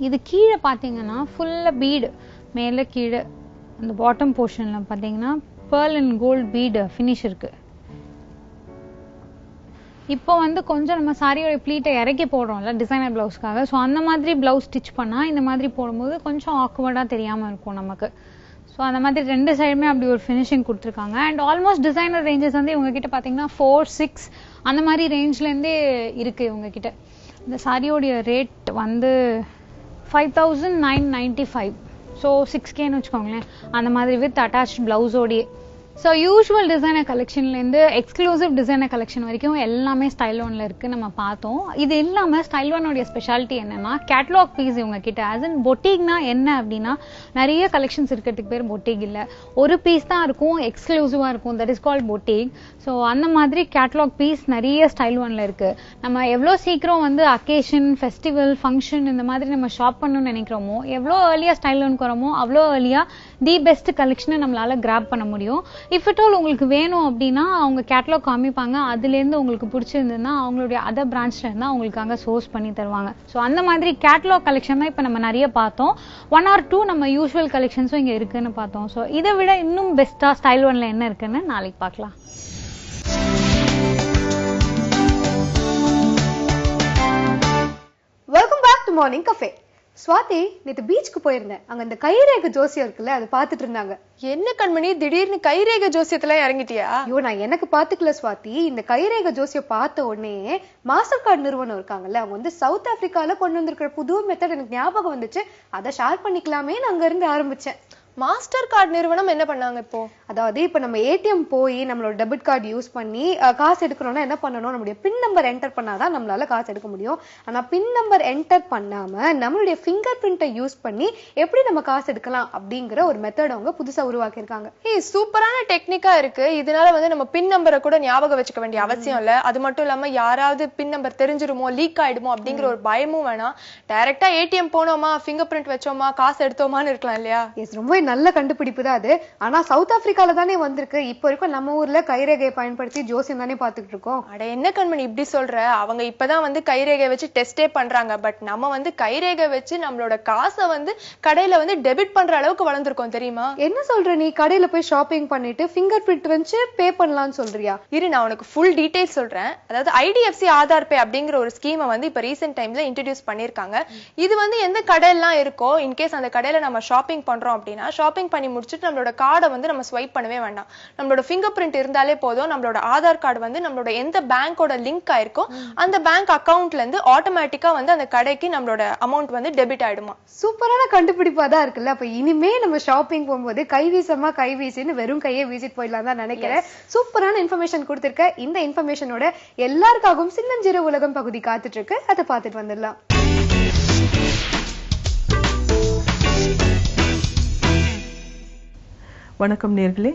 இது கீழே பார்த்தீங்கன்னா ஃபுல்லாக பீடு, மேலே கீழே அந்த பாட்டம் போர்ஷனில் பார்த்தீங்கன்னா pearl and gold bead finish இருக்கு. இப்போ வந்து கொஞ்சம் நம்ம சாரியோட ப்ளீட்டை இறக்கி போடுறோம்ல டிசைனர் பிளவுஸ்க்காக. ஸோ அந்த மாதிரி பிளவுஸ் ஸ்டிச் பண்ணால் இந்த மாதிரி போடும்போது கொஞ்சம் ஆக்வர்டாக தெரியாமல் இருக்கும் நமக்கு. ஸோ அந்த மாதிரி ரெண்டு சைடுமே அப்படி ஒரு ஃபினிஷிங் கொடுத்துருக்காங்க. அண்ட் ஆல்மோஸ்ட் டிசைனர் ரேஞ்சஸ் வந்து இவங்க கிட்ட பார்த்தீங்கன்னா 4, 6 அந்த மாதிரி ரேஞ்ச்லேருந்தே இருக்கு இவங்க கிட்ட. இந்த சாரியோடைய ரேட் வந்து 5,995. ஸோ 6Kன்னு வச்சுக்கோங்களேன். அந்த மாதிரி வித் அட்டாச் பிளவுஸோடையே ஸோ யூஸ்வல் டிசைனர் கலெக்ஷன்லேருந்து எக்ஸ்க்ளூசிவ் டிசைனர் கலெக்ஷன் வரைக்கும் எல்லாமே ஸ்டைல் ஒன்ல இருக்கு நம்ம பார்த்தோம். இது இல்லாமல் ஸ்டைல் ஒன்னுடைய ஸ்பெஷாலிட்டி என்னன்னா கேட்லாக் பீஸ் இவங்க கிட்ட. ஆஸ் இன் பொட்டிக்னா என்ன அப்படின்னா நிறைய கலெக்ஷன்ஸ் இருக்கிறதுக்கு பேர் பொட்டிக் இல்லை, ஒரு பீஸ் தான் இருக்கும், எக்ஸ்க்ளூசிவாக இருக்கும், that is called boutique. So அந்த மாதிரி கேட்லாக் பீஸ் நிறைய ஸ்டைல் ஒன்ல இருக்கு. நம்ம எவ்வளோ சீக்கிரம் வந்து அக்கேஷன், ஃபெஸ்டிவல், ஃபங்க்ஷன் இந்த மாதிரி நம்ம ஷாப் பண்ணணும்னு நினைக்கிறோமோ, எவ்வளோ ஏர்லியா ஸ்டைல் ஒன்க்கு வரோமோ அவ்வளோ ஏர்லியா தி பெஸ்ட் கலெக்ஷனை நம்மளால கிராப் பண்ண முடியும். இஃப் இட் ஆல் உங்களுக்கு வேணும் அப்படின்னா அவங்க கேட்லாக் காமிப்பாங்க, அதுலேருந்து உங்களுக்கு பிடிச்சிருந்ததுன்னா அவங்களுடைய அதர் பிரான்ச்ல இருந்தால் அவங்களுக்காக சோர்ஸ் பண்ணி தருவாங்க. ஸோ அந்த மாதிரி கேட்லாக் கலெக்ஷன் தான் இப்போ நம்ம நிறைய பார்த்தோம். 1 or 2 நம்ம யூஸ்வல் கலெக்ஷன்ஸும் இங்கே இருக்குன்னு பார்த்தோம். ஸோ இதை விட இன்னும் பெஸ்ட்டாக ஸ்டைல் ஒன்ல என்ன இருக்குன்னு நாளைக்கு பார்க்கலாம். Welcome back to morning cafe. Swathi, நேற்று பீச்சுக்கு போயிருந்தேன். அங்க இந்த கைரேகை ஜோசியம் இருக்குல்ல, அது பாத்துட்டு இருந்தாங்க. என்ன கண்மணி திடீர்னு கைரேகை ஜோசியத்துல இறங்கிட்டியா? ஐயோ, நான் எனக்கு பாத்துக்கல ஸ்வாதி. இந்த கைரேகை ஜோசியம் பார்த்த உடனே மாஸ்டர் கார்டு நிறுவனம் இருக்காங்கல்ல, அவங்க வந்து சவுத் ஆப்பிரிக்கால கொண்டு வந்திருக்கிற புது மெத்தட் எனக்கு ஞாபகம் வந்துச்சு. அதை ஷேர் பண்ணிக்கலாமே நான் அங்க இருந்து ஆரம்பிச்சேன். மாஸ்டர் கார்டு நிறுவனம் என்ன பண்ணாங்க இப்போ? அதாவது இப்ப நம்ம ஏடிஎம் போய் நம்மளோட டெபிட் கார்டு யூஸ் பண்ணி காசு எடுக்கணும்னா என்ன பண்ணணும், நம்மளுடைய பின் நம்பர் என்டர் பண்ணாதான் நம்மளால காசு எடுக்க முடியும். ஆனா பின் நம்பர் என்டர் பண்ணாம நம்மளுடைய ஃபிங்கர் பிரிண்டை யூஸ் பண்ணி எப்படி நம்ம காசு எடுக்கலாம் அப்படிங்கிற ஒரு மெத்தட் அவங்க புதுசா உருவாக்கி இருக்காங்க. சூப்பரான டெக்னிக்கா இருக்கு. இதனால வந்து நம்ம பின் நம்பரை கூட ஞாபகம் வச்சுக்க வேண்டிய அவசியம் இல்ல. அது மட்டும் இல்லாம யாராவது பின் நம்பர் தெரிஞ்சிருமோ, லீக் ஆயிடுமோ அப்படிங்கிற ஒரு பயமும் வேணாம். டைரக்டா ஏடிஎம் போனோமா, ஃபிங்கர் பிரிண்ட் வச்சோமா, காசு எடுத்தோமான்னு இருக்கலாம் இல்லையா? ரொம்ப நல்ல கண்டுபிடிப்பு தான் அது. ஆனா சவுத் ஆப்பிரிக்கால தானே வந்திருக்கு. இப்போ வரைக்கும் நம்ம ஊர்ல கைரேகையை பயன்படுத்தி ஜோசியம் தானே பாத்துக்கிட்டு இருக்கோம். அட என்ன கண்மணி இப்படி சொல்ற? அவங்க இப்பதான் வந்து கைரேகை வச்சு டெஸ்டே பண்றாங்க. பட் நம்ம வந்து கைரேகை வச்சு நம்மளோட காசை வந்து கடையில வந்து டெபிட் பண்ற அளவுக்கு வளர்ந்துருக்கோம் தெரியுமா? என்ன சொல்ற நீ? கடையில போய் ஷாப்பிங் பண்ணிட்டு ஃபிங்கர் பிரிண்ட் வச்சு பே பண்ணலாம்னு சொல்றியா? இரு, நான் உனக்கு ஃபுல் டீடைல்ஸ் சொல்றேன். அதாவது ஐடிஎஃப்சி ஆதார் பே அப்படிங்கிற ஒரு ஸ்கீமை வந்து இப்ப ரீசென்ட் டைம்ல இன்ட்ரோடியூஸ் பண்ணிருக்காங்க. இது வந்து எந்த கடையெல்லாம் இருக்கோ, இன்கேஸ் அந்த கடையில நம்ம ஷாப்பிங் பண்றோம் அப்படின்னா ஷாப்பிங் பண்ணி முடிச்சுட்டு நம்மளோட கார்டை வந்து நம்ம ஸ்வைப் பண்ணவே வேண்டாம். நம்மளோட ஃபிங்கர் பிரிண்ட் இருந்தாலே போதும். நம்மளோட ஆதார் கார்டு வந்து நம்மளோட எந்த பேங்கோட லிங்க் ஆயிருக்கோ அந்த பேங்க் அக்கவுண்ட்ல இருந்து ஆட்டோமேட்டிக்கா வந்து அந்த கடைக்கு நம்மளோட அமௌண்ட் வந்து டெபிட் ஆயிடுமா. சூப்பரான கண்டுபிடிப்பா தான் இருக்குல்ல. அப்ப இனிமே நம்ம ஷாப்பிங் போகும்போது கைவீசமா கைவீசின்னு வெறும் கையை வீசிட்டு போயிடலாம் தான் நினைக்கிறேன். சூப்பரான இன்ஃபர்மேஷன் கொடுத்திருக்க. இந்த இன்ஃபர்மேஷனோட எல்லாருக்காகவும் சின்னஞ்சிறு உலகம் பகுதி காத்துட்டு இருக்கு. அதை பார்த்துட்டு வந்துடலாம். வணக்கம் நேர்களே.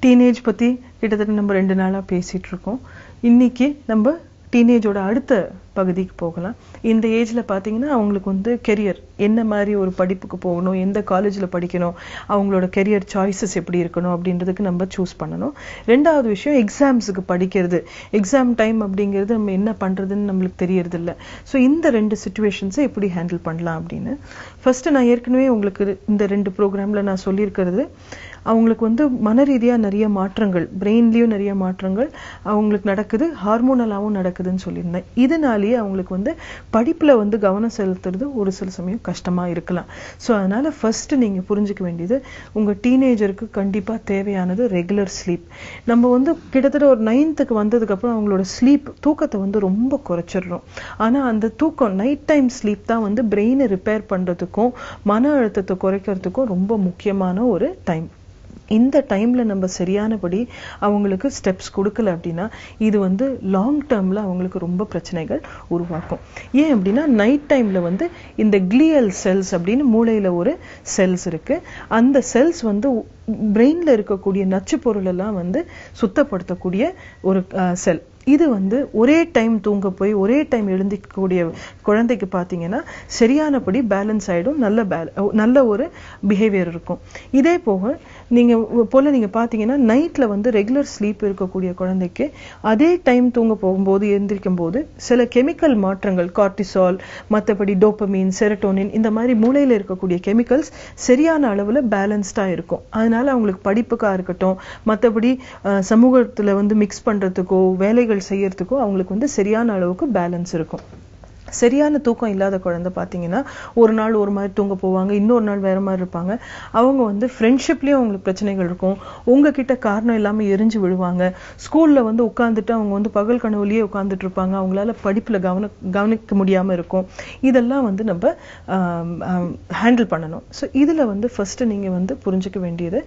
டீனேஜ் பற்றி கிட்டத்தட்ட நம்ம 2 நாளாக பேசிகிட்டு இருக்கோம். இன்றைக்கி நம்ம டீனேஜோட அடுத்த பகுதிக்கு போகலாம். இந்த ஏஜில் பார்த்தீங்கன்னா அவங்களுக்கு வந்து கெரியர் என்ன மாதிரி ஒரு படிப்புக்கு போகணும், எந்த காலேஜில் படிக்கணும், அவங்களோட கெரியர் சாய்ஸஸ் எப்படி இருக்கணும் அப்படின்றதுக்கு நம்ம சூஸ் பண்ணணும். 2வது விஷயம் எக்ஸாம்ஸுக்கு படிக்கிறது. எக்ஸாம் டைம் அப்படிங்கிறது நம்ம என்ன பண்ணுறதுன்னு நம்மளுக்கு தெரியறது இல்லை. ஸோ இந்த 2 சிச்சுவேஷன்ஸை எப்படி ஹேண்டில் பண்ணலாம் அப்படின்னு ஃபர்ஸ்ட் நான் ஏற்கனவே உங்களுக்கு இந்த 2 ப்ரோக்ராமில் நான் சொல்லியிருக்கிறது, அவங்களுக்கு வந்து மன ரீதியாக நிறைய மாற்றங்கள், பிரெயின்லேயும் நிறைய மாற்றங்கள் அவங்களுக்கு நடக்குது, ஹார்மோனலாகவும் நடக்குதுன்னு சொல்லியிருந்தேன். இதனாலேயே அவங்களுக்கு வந்து படிப்பில் வந்து கவனம் செலுத்துறது ஒரு சில சமயம் கஷ்டமாக இருக்கலாம். ஸோ அதனால் ஃபர்ஸ்ட்டு நீங்கள் புரிஞ்சுக்க வேண்டியது, உங்கள் டீனேஜருக்கு கண்டிப்பாக தேவையானது ரெகுலர் ஸ்லீப். நம்ம வந்து கிட்டத்தட்ட ஒரு 9th வந்ததுக்கப்புறம் அவங்களோட ஸ்லீப் தூக்கத்தை வந்து ரொம்ப குறைச்சிடுறோம். ஆனால் அந்த தூக்கம் நைட் டைம் ஸ்லீப் தான் வந்து பிரெயினை ரிப்பேர் பண்ணுறதுக்கும் மன அழுத்தத்தை குறைக்கிறதுக்கும் ரொம்ப முக்கியமான ஒரு டைம். இந்த டைம்ல நம்ம சரியானபடி அவங்களுக்கு ஸ்டெப்ஸ் கொடுக்கல அப்படின்னா இது வந்து லாங் டேர்ம்ல அவங்களுக்கு ரொம்ப பிரச்சனைகள் உருவாக்கும். ஏன் அப்படின்னா நைட் டைம்ல வந்து இந்த கிளியல் செல்ஸ் அப்படின்னு மூளையில ஒரு செல்ஸ் இருக்கு. அந்த செல்ஸ் வந்து பிரெயின்ல இருக்கக்கூடிய நச்சு பொருள் எல்லாம் வந்து சுத்தப்படுத்தக்கூடிய ஒரு செல். இது வந்து ஒரே டைம் தூங்க போய் ஒரே டைம் எழுந்திக்கக்கூடிய குழந்தைக்கு பார்த்தீங்கன்னா சரியானபடி பேலன்ஸ் ஆகிடும், நல்ல ஒரு பிஹேவியர் இருக்கும். இதே போக நீங்கள் பார்த்தீங்கன்னா நைட்டில் வந்து ரெகுலர் ஸ்லீப் இருக்கக்கூடிய குழந்தைக்கு அதே டைம் தூங்க போகும்போது எழுந்திரிக்கும் போது சில கெமிக்கல் மாற்றங்கள், கார்டிசால், மற்றபடி டோப்பமின், செரட்டோனின், இந்த மாதிரி மூளையில் இருக்கக்கூடிய கெமிக்கல்ஸ் சரியான அளவில் பேலன்ஸ்டாக இருக்கும். அதனால அவங்களுக்கு படிப்புக்காக இருக்கட்டும், மற்றபடி சமூகத்தில் வந்து மிக்ஸ் பண்ணுறதுக்கோ வேலைகள் செய்யறதுக்கோ அவங்களுக்கு வந்து சரியான அளவுக்கு பேலன்ஸ் இருக்கும். சரியான தூக்கம் இல்லாத குழந்தை பார்த்தீங்கன்னா ஒரு நாள் ஒரு மாதிரி தூங்க போவாங்க, இன்னொரு நாள் வேற மாதிரி இருப்பாங்க. அவங்க வந்து ஃப்ரெண்ட்ஷிப்லயும் அவங்களுக்கு பிரச்சனைகள் இருக்கும். உங்ககிட்ட காரணம் இல்லாம எரிஞ்சு விழுவாங்க. ஸ்கூல்ல வந்து உட்கார்ந்துட்டு அவங்க வந்து பகல் கனவுலயே உட்கார்ந்துட்டு இருப்பாங்க. அவங்களால படிப்புல கவனிக்க முடியாம இருக்கும். இதெல்லாம் வந்து நம்ம ஹேண்டில் பண்ணணும். ஸோ இதுல வந்து ஃபர்ஸ்ட் நீங்க வந்து புரிஞ்சுக்க வேண்டியது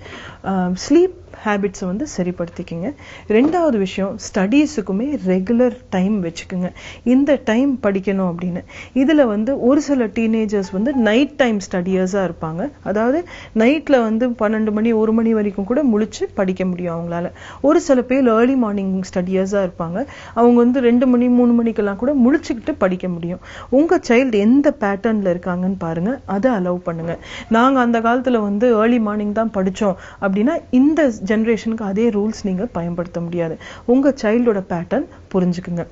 ஸ்லீப் ஹேபிட்ஸை வந்து சரிப்படுத்திக்கங்க. ரெண்டாவது விஷயம், ஸ்டடீஸுக்குமே ரெகுலர் டைம் வச்சுக்குங்க. இந்த டைம் படிக்கணும் அப்படின்னு. இதுல வந்து ஒரு சில டீனேஜர்ஸ் வந்து நைட் டைம் ஸ்டடியர்ஸா இருப்பாங்க. அதாவது நைட்ல வந்து 12 மணி 1 மணி வரைக்கும் கூட முழிச்சு படிக்க முடியும் அவங்களால. ஒரு சில பேர் ஏர்லி மார்னிங் ஸ்டடியர்ஸா இருப்பாங்க. அவங்க வந்து 2 மணி 3 மணிக்கெல்லாம் கூட முழிச்சுக்கிட்டு படிக்க முடியும். உங்க சைல்டு எந்த பேட்டர்ன்ல இருக்காங்கன்னு பாருங்க, அதை அலோவ் பண்ணுங்க. நாங்க அந்த காலத்துல வந்து ஏர்லி மார்னிங் தான் படிச்சோம் அப்படின்னா இந்த ஜெனரேஷனுக்கு அதே ரூல்ஸ் நீங்க பயன்படுத்த முடியாது. உங்க சைல்டோட பேட்டர்ன் புரிஞ்சுக்குங்க.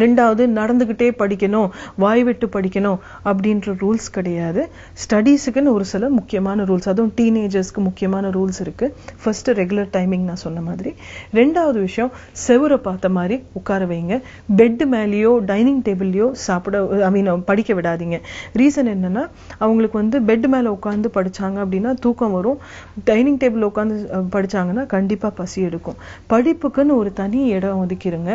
ரெண்டாவது, நடந்துகிட்டே படிக்கணும், வாய் விட்டு படிக்கணும் அப்படின்ற ரூல்ஸ் கிடையாது. ஸ்டடீஸுக்குன்னு ஒரு சில முக்கியமான ரூல்ஸ், அதுவும் டீனேஜர்ஸ்க்கு முக்கியமான ரூல்ஸ் இருக்கு. ஃபர்ஸ்ட் ரெகுலர் டைமிங் நான் சொன்ன மாதிரி. ரெண்டாவது விஷயம், செவுரை பார்த்த மாதிரி உட்கார வைங்க. பெட் மேலேயோ டைனிங் டேபிள்லயோ படிக்க விடாதீங்க. ரீசன் என்னன்னா, அவங்களுக்கு வந்து பெட் மேல உட்காந்து படிச்சாங்க அப்படின்னா தூக்கம் வரும். டைனிங் டேபிள் உட்காந்து படிச்சாங்கன்னா கண்டிப்பா பசி எடுக்கும். படிப்புக்குன்னு ஒரு தனி இடம் ஒதுக்கிடுங்க.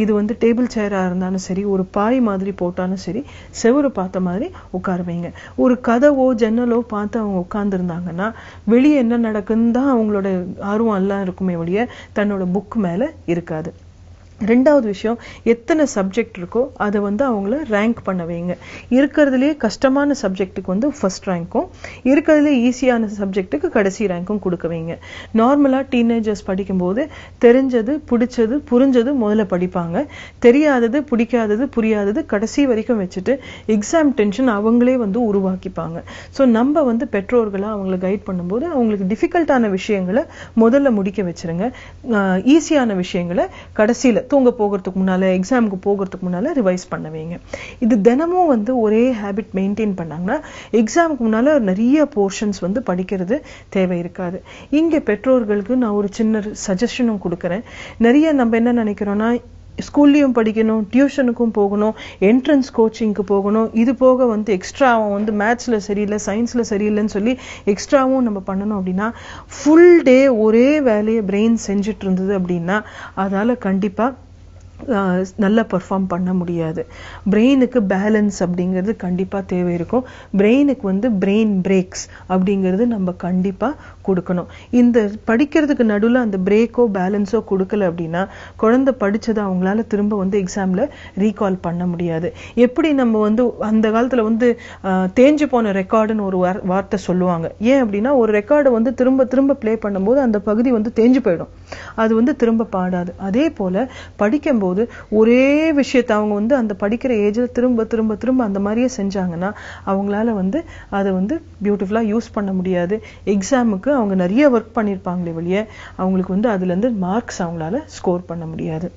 இது வந்து டேபிள் சேரா இருந்தாலும் சரி, ஒரு பாய் மாதிரி போட்டாலும் சரி, செவுரு பார்த்த மாதிரி உட்கார வைங்க. ஒரு கதவோ ஜன்னலோ பார்த்து அவங்க உட்கார்ந்து இருந்தாங்கன்னா வெளியே என்ன நடக்குன்னு தான் அவங்களோட ஆர்வம் எல்லாம் இருக்குமே ஒழிய தன்னோட புக் மேல இருக்காது. ரெண்டாவது விஷயம், எத்தனை சப்ஜெக்ட் இருக்கோ அதை வந்து அவங்கள ரேங்க் பண்ண வைங்க. இருக்கிறதுலே கஷ்டமான சப்ஜெக்டுக்கு வந்து ஃபர்ஸ்ட் ரேங்க்கும், இருக்கிறதுலே ஈஸியான சப்ஜெக்டுக்கு கடைசி ரேங்க்கும் கொடுக்க வைங்க. நார்மலா டீனேஜர்ஸ் படிக்கும்போது தெரிஞ்சது பிடிச்சது புரிஞ்சது முதல்ல படிப்பாங்க. தெரியாதது பிடிக்காதது புரியாதது கடைசி வரைக்கும் வச்சுட்டு எக்ஸாம் டென்ஷன் அவங்களே வந்து உருவாக்கிப்பாங்க. ஸோ நம்ம வந்து பெற்றோர்களா அவங்களை கைட் பண்ணும்போது அவங்களுக்கு டிஃபிகல்ட்டான விஷயங்களை முதல்ல முடிக்க வச்சிருங்க. ஈஸியான விஷயங்களை கடைசியில தூங்க போகிறதுக்கு முன்னால, எக்ஸாமுக்கு போகிறதுக்கு முன்னால ரிவைஸ் பண்ண வைங்க. இது தினமும் வந்து ஒரே ஹேபிட் மெயின்டைன் பண்ணாங்கன்னா எக்ஸாமுக்கு முன்னால நிறைய போர்ஷன்ஸ் வந்து படிக்கிறது தேவை இருக்காது. இங்க பெற்றோர்களுக்கு நான் ஒரு சின்ன சஜஷனும் கொடுக்குறேன். நிறைய நம்ம என்ன நினைக்கிறோம்னா, ஸ்கூல்லையும் படிக்கணும், டியூஷனுக்கும் போகணும், என்ட்ரன்ஸ் கோச்சிங்க்கு போகணும், இது போக வந்து எக்ஸ்ட்ராவும் வந்து மேத்ஸ்ல சரியில்லை சயின்ஸ்ல சரியில்லைன்னு சொல்லி எக்ஸ்ட்ராவும் நம்ம பண்ணணும் அப்படின்னா ஃபுல் டே ஒரே வேலையை பிரெயின் செஞ்சுட்டு இருந்தது அப்படின்னா அதால கண்டிப்பா நல்லா பெர்ஃபார்ம் பண்ண முடியாது. பிரெயினுக்கு பேலன்ஸ் அப்படிங்கிறது கண்டிப்பா தேவை இருக்கும். பிரெயினுக்கு வந்து பிரெயின் பிரேக்ஸ் அப்படிங்கிறது நம்ம கண்டிப்பா கொடுக்கணும். இந்த படிக்கிறதுக்கு நடுவில் அந்த பிரேக்கோ பேலன்ஸோ கொடுக்கல அப்படின்னா குழந்தை படிச்சதை அவங்களால திரும்ப வந்து எக்ஸாம்ல ரீகால் பண்ண முடியாது. எப்படி நம்ம வந்து அந்த காலத்துல வந்து தேஞ்சு போன ரெக்கார்டுன்னு ஒரு வார்த்தை சொல்லுவாங்க. ஏன் அப்படின்னா ஒரு ரெக்கார்டை வந்து திரும்ப திரும்ப பிளே பண்ணும்போது அந்த பகுதி வந்து தேஞ்சு போயிடும், அது வந்து திரும்ப பாடாது. அதே போல படிக்கும்போது ஒரே விஷயத்தை அவங்க வந்து அந்த படிக்கிற ஏஜ்ல திரும்ப திரும்ப திரும்ப அந்த மாதிரியே செஞ்சாங்கன்னா அவங்களால வந்து அதை வந்து பியூட்டிஃபுல்லா யூஸ் பண்ண முடியாது. எக்ஸாமுக்கு அவங்க நிறைய ஒர்க் பண்ணியிருப்பாங்களே வெளியே அவங்களுக்கு வந்து அதுல இருந்து மார்க்ஸ் அவங்களால ஸ்கோர் பண்ண முடியாது.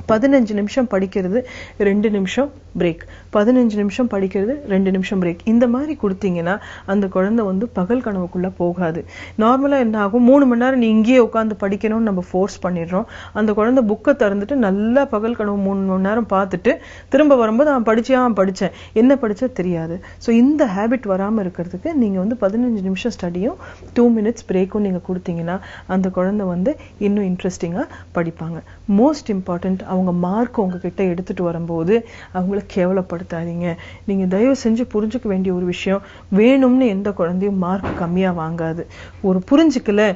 15 நிமிஷம் படிக்கிறது 2 நிமிஷம் பிரேக், 15 நிமிஷம் படிக்கிறது 2 நிமிஷம் பிரேக், இந்த மாதிரி கொடுத்தீங்கன்னா அந்த குழந்தை வந்து பகல் கனவுக்குள்ள போகாது. நார்மலா என்ன ஆகும், 3 மணி நேரம் நீ இங்கேயே உட்காந்து படிக்கணும்னு நம்ம ஃபோர்ஸ் பண்ணிடுறோம். அந்த குழந்தை புக்கை திறந்துட்டு நல்லா பகல் கனவு 3 மணி நேரம் பார்த்துட்டு திரும்ப வரும்போது அவன் படிச்சேன் என்ன படிச்சா தெரியாது. ஸோ இந்த ஹேபிட் வராம இருக்கிறதுக்கு நீங்க வந்து 15 நிமிஷம் ஸ்டடியும் 2 மினிட்ஸ் பிரேக்கும் நீங்க கொடுத்தீங்கன்னா அந்த குழந்தை வந்து இன்னும் இன்ட்ரெஸ்டிங்கா படிப்பாங்க. மோஸ்ட் இம்பார்ட்டன்ட், அவங்க மார்க் உங்ககிட்ட எடுத்துட்டு வரும்போது அவங்கள கேவலப்படுத்தாதீங்க. நீங்க தயவு செஞ்சு புரிஞ்சுக்க வேண்டிய ஒரு விஷயம், வேணும்னு எந்த குழந்தையும் மார்க் கம்மியா வாங்காது. ஒரு புரிஞ்சுக்கல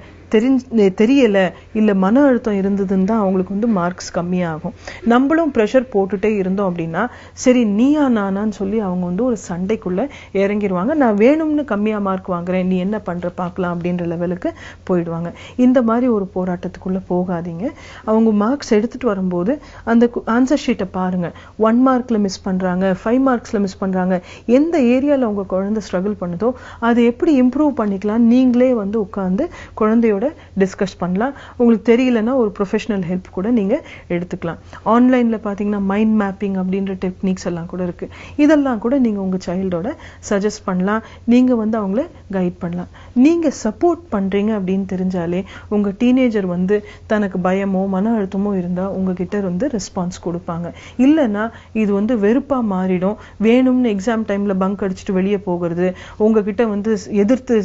தெரியல இல்ல மன அழுத்தம் இருந்ததுன்னு தான் அவங்களுக்கு வந்து மார்க்ஸ் கம்மியாகும். நம்மளும் ப்ரெஷர் போட்டுட்டே இருந்தோம் அப்படின்னா சரி நீயா நானான்னு சொல்லி அவங்க வந்து ஒரு சண்டைக்குள்ள இறங்கிடுவாங்க. நான் வேணும்னு கம்மியா மார்க் வாங்குறேன், நீ என்ன பண்ற பார்க்கலாம் அப்படின்ற லெவலுக்கு போயிடுவாங்க. இந்த மாதிரி ஒரு போராட்டத்துக்குள்ள போகாதீங்க. அவங்க மார்க்ஸ் எடுத்துட்டு வரும்போது அந்த ஆன்சர் ஷீட்டை பாருங்க. 1 மார்க்ல மிஸ் பண்றாங்க, 5 மார்க்ஸ்ல மிஸ் பண்றாங்க, எந்த ஏரியால உங்க குழந்தை ஸ்ட்ரகிள் பண்ணுதோ அதை எப்படி இம்ப்ரூவ் பண்ணிக்கலாம் நீங்களே வந்து உட்கார்ந்து குழந்தையோட டீனேஜரோட டிஸ்கஸ் பண்ணலாம். உங்களுக்கு தெரியலன்னா ஒரு ப்ரொஃபஷனல் ஹெல்ப் கூட நீங்க எடுத்துக்கலாம். ஆன்லைன்ல பாத்தீங்கன்னா மைண்ட் மேப்பிங் அப்படின்ற டெக்னிக்ஸ் எல்லாம் கூட இருக்கு. இதெல்லாம் கூட நீங்க உங்க சைல்டோட சஜஸ்ட் பண்ணலாம். நீங்க வந்து அவங்கள கைட் பண்ணலாம். நீங்க சப்போர்ட் பண்றீங்க அப்படின்னு தெரிஞ்சாலே உங்க டீனேஜர் வந்து தனக்கு பயமோ மன அழுத்தமோ இருந்தா உங்ககிட்ட வந்து ரெஸ்பான்ஸ் கொடுப்பாங்க. இல்லைன்னா இது வந்து வெறுப்பா மாறிடும். வேணும்னு எக்ஸாம் டைம்ல பங்க் அடிச்சுட்டு வெளியே போகிறது, உங்ககிட்ட வந்து எதிர்த்து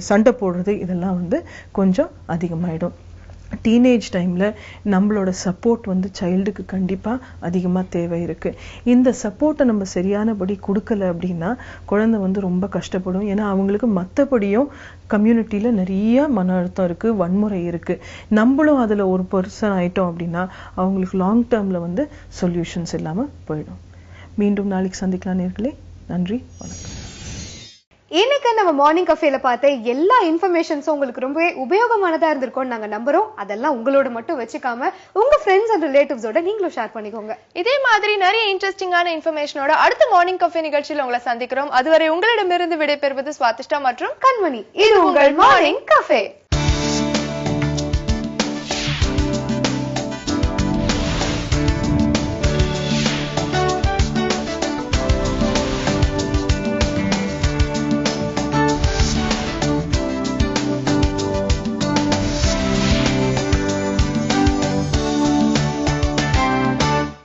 சண்டை போடுறது, இதெல்லாம் வந்து கொஞ்சம் அதிகமாயிடும். டீனேஜ் டைம்ல நம்மளோட சப்போர்ட் வந்து சைல்டுக்கு கண்டிப்பா அதிகமா தேவை இருக்கு. இந்த சப்போர்ட்டை நம்ம சரியானபடி கொடுக்கல அப்படின்னா குழந்தை வந்து ரொம்ப கஷ்டப்படும். ஏன்னா அவங்களுக்கு மற்றபடியும் கம்யூனிட்டியில நிறைய மன அழுத்தம் இருக்கு, வன்முறை இருக்கு. நம்மளும் அதுல ஒரு பர்சன் ஆயிட்டோம் அப்படின்னா அவங்களுக்கு லாங் டேர்ம்ல வந்து சொல்யூஷன்ஸ் இல்லாம போயிடும். மீண்டும் நாளைக்கு சந்திக்கலாம் நேயர்களே. நன்றி, வணக்கம். இன்னைக்கு நம்ம மார்னிங் கஃபேல பார்த்த எல்லா இன்ஃபர்மேஷன்ஸும் உங்களுக்கு ரொம்பவே உபயோகமானதா இருந்திருக்கும்னு நாங்க நம்புறோம். அதெல்லாம் உங்களோட மட்டும் வச்சுக்காம உங்க ஃப்ரெண்ட்ஸ் அண்ட் ரிலேட்டிவ்ஸோட நீங்களும் ஷேர் பண்ணிக்கோங்க. இதே மாதிரி நிறைய இன்ட்ரெஸ்டிங்கான இன்ஃபர்மேஷனோட அடுத்த மார்னிங் கஃபே நிகழ்ச்சியில் உங்களை சந்திக்கிறோம். அதுவரை உங்களிடமிருந்து விடைபெறுவது சுவாதிஷ்டா மற்றும் கண்மணி. இது உங்கள் மார்னிங் கஃபே.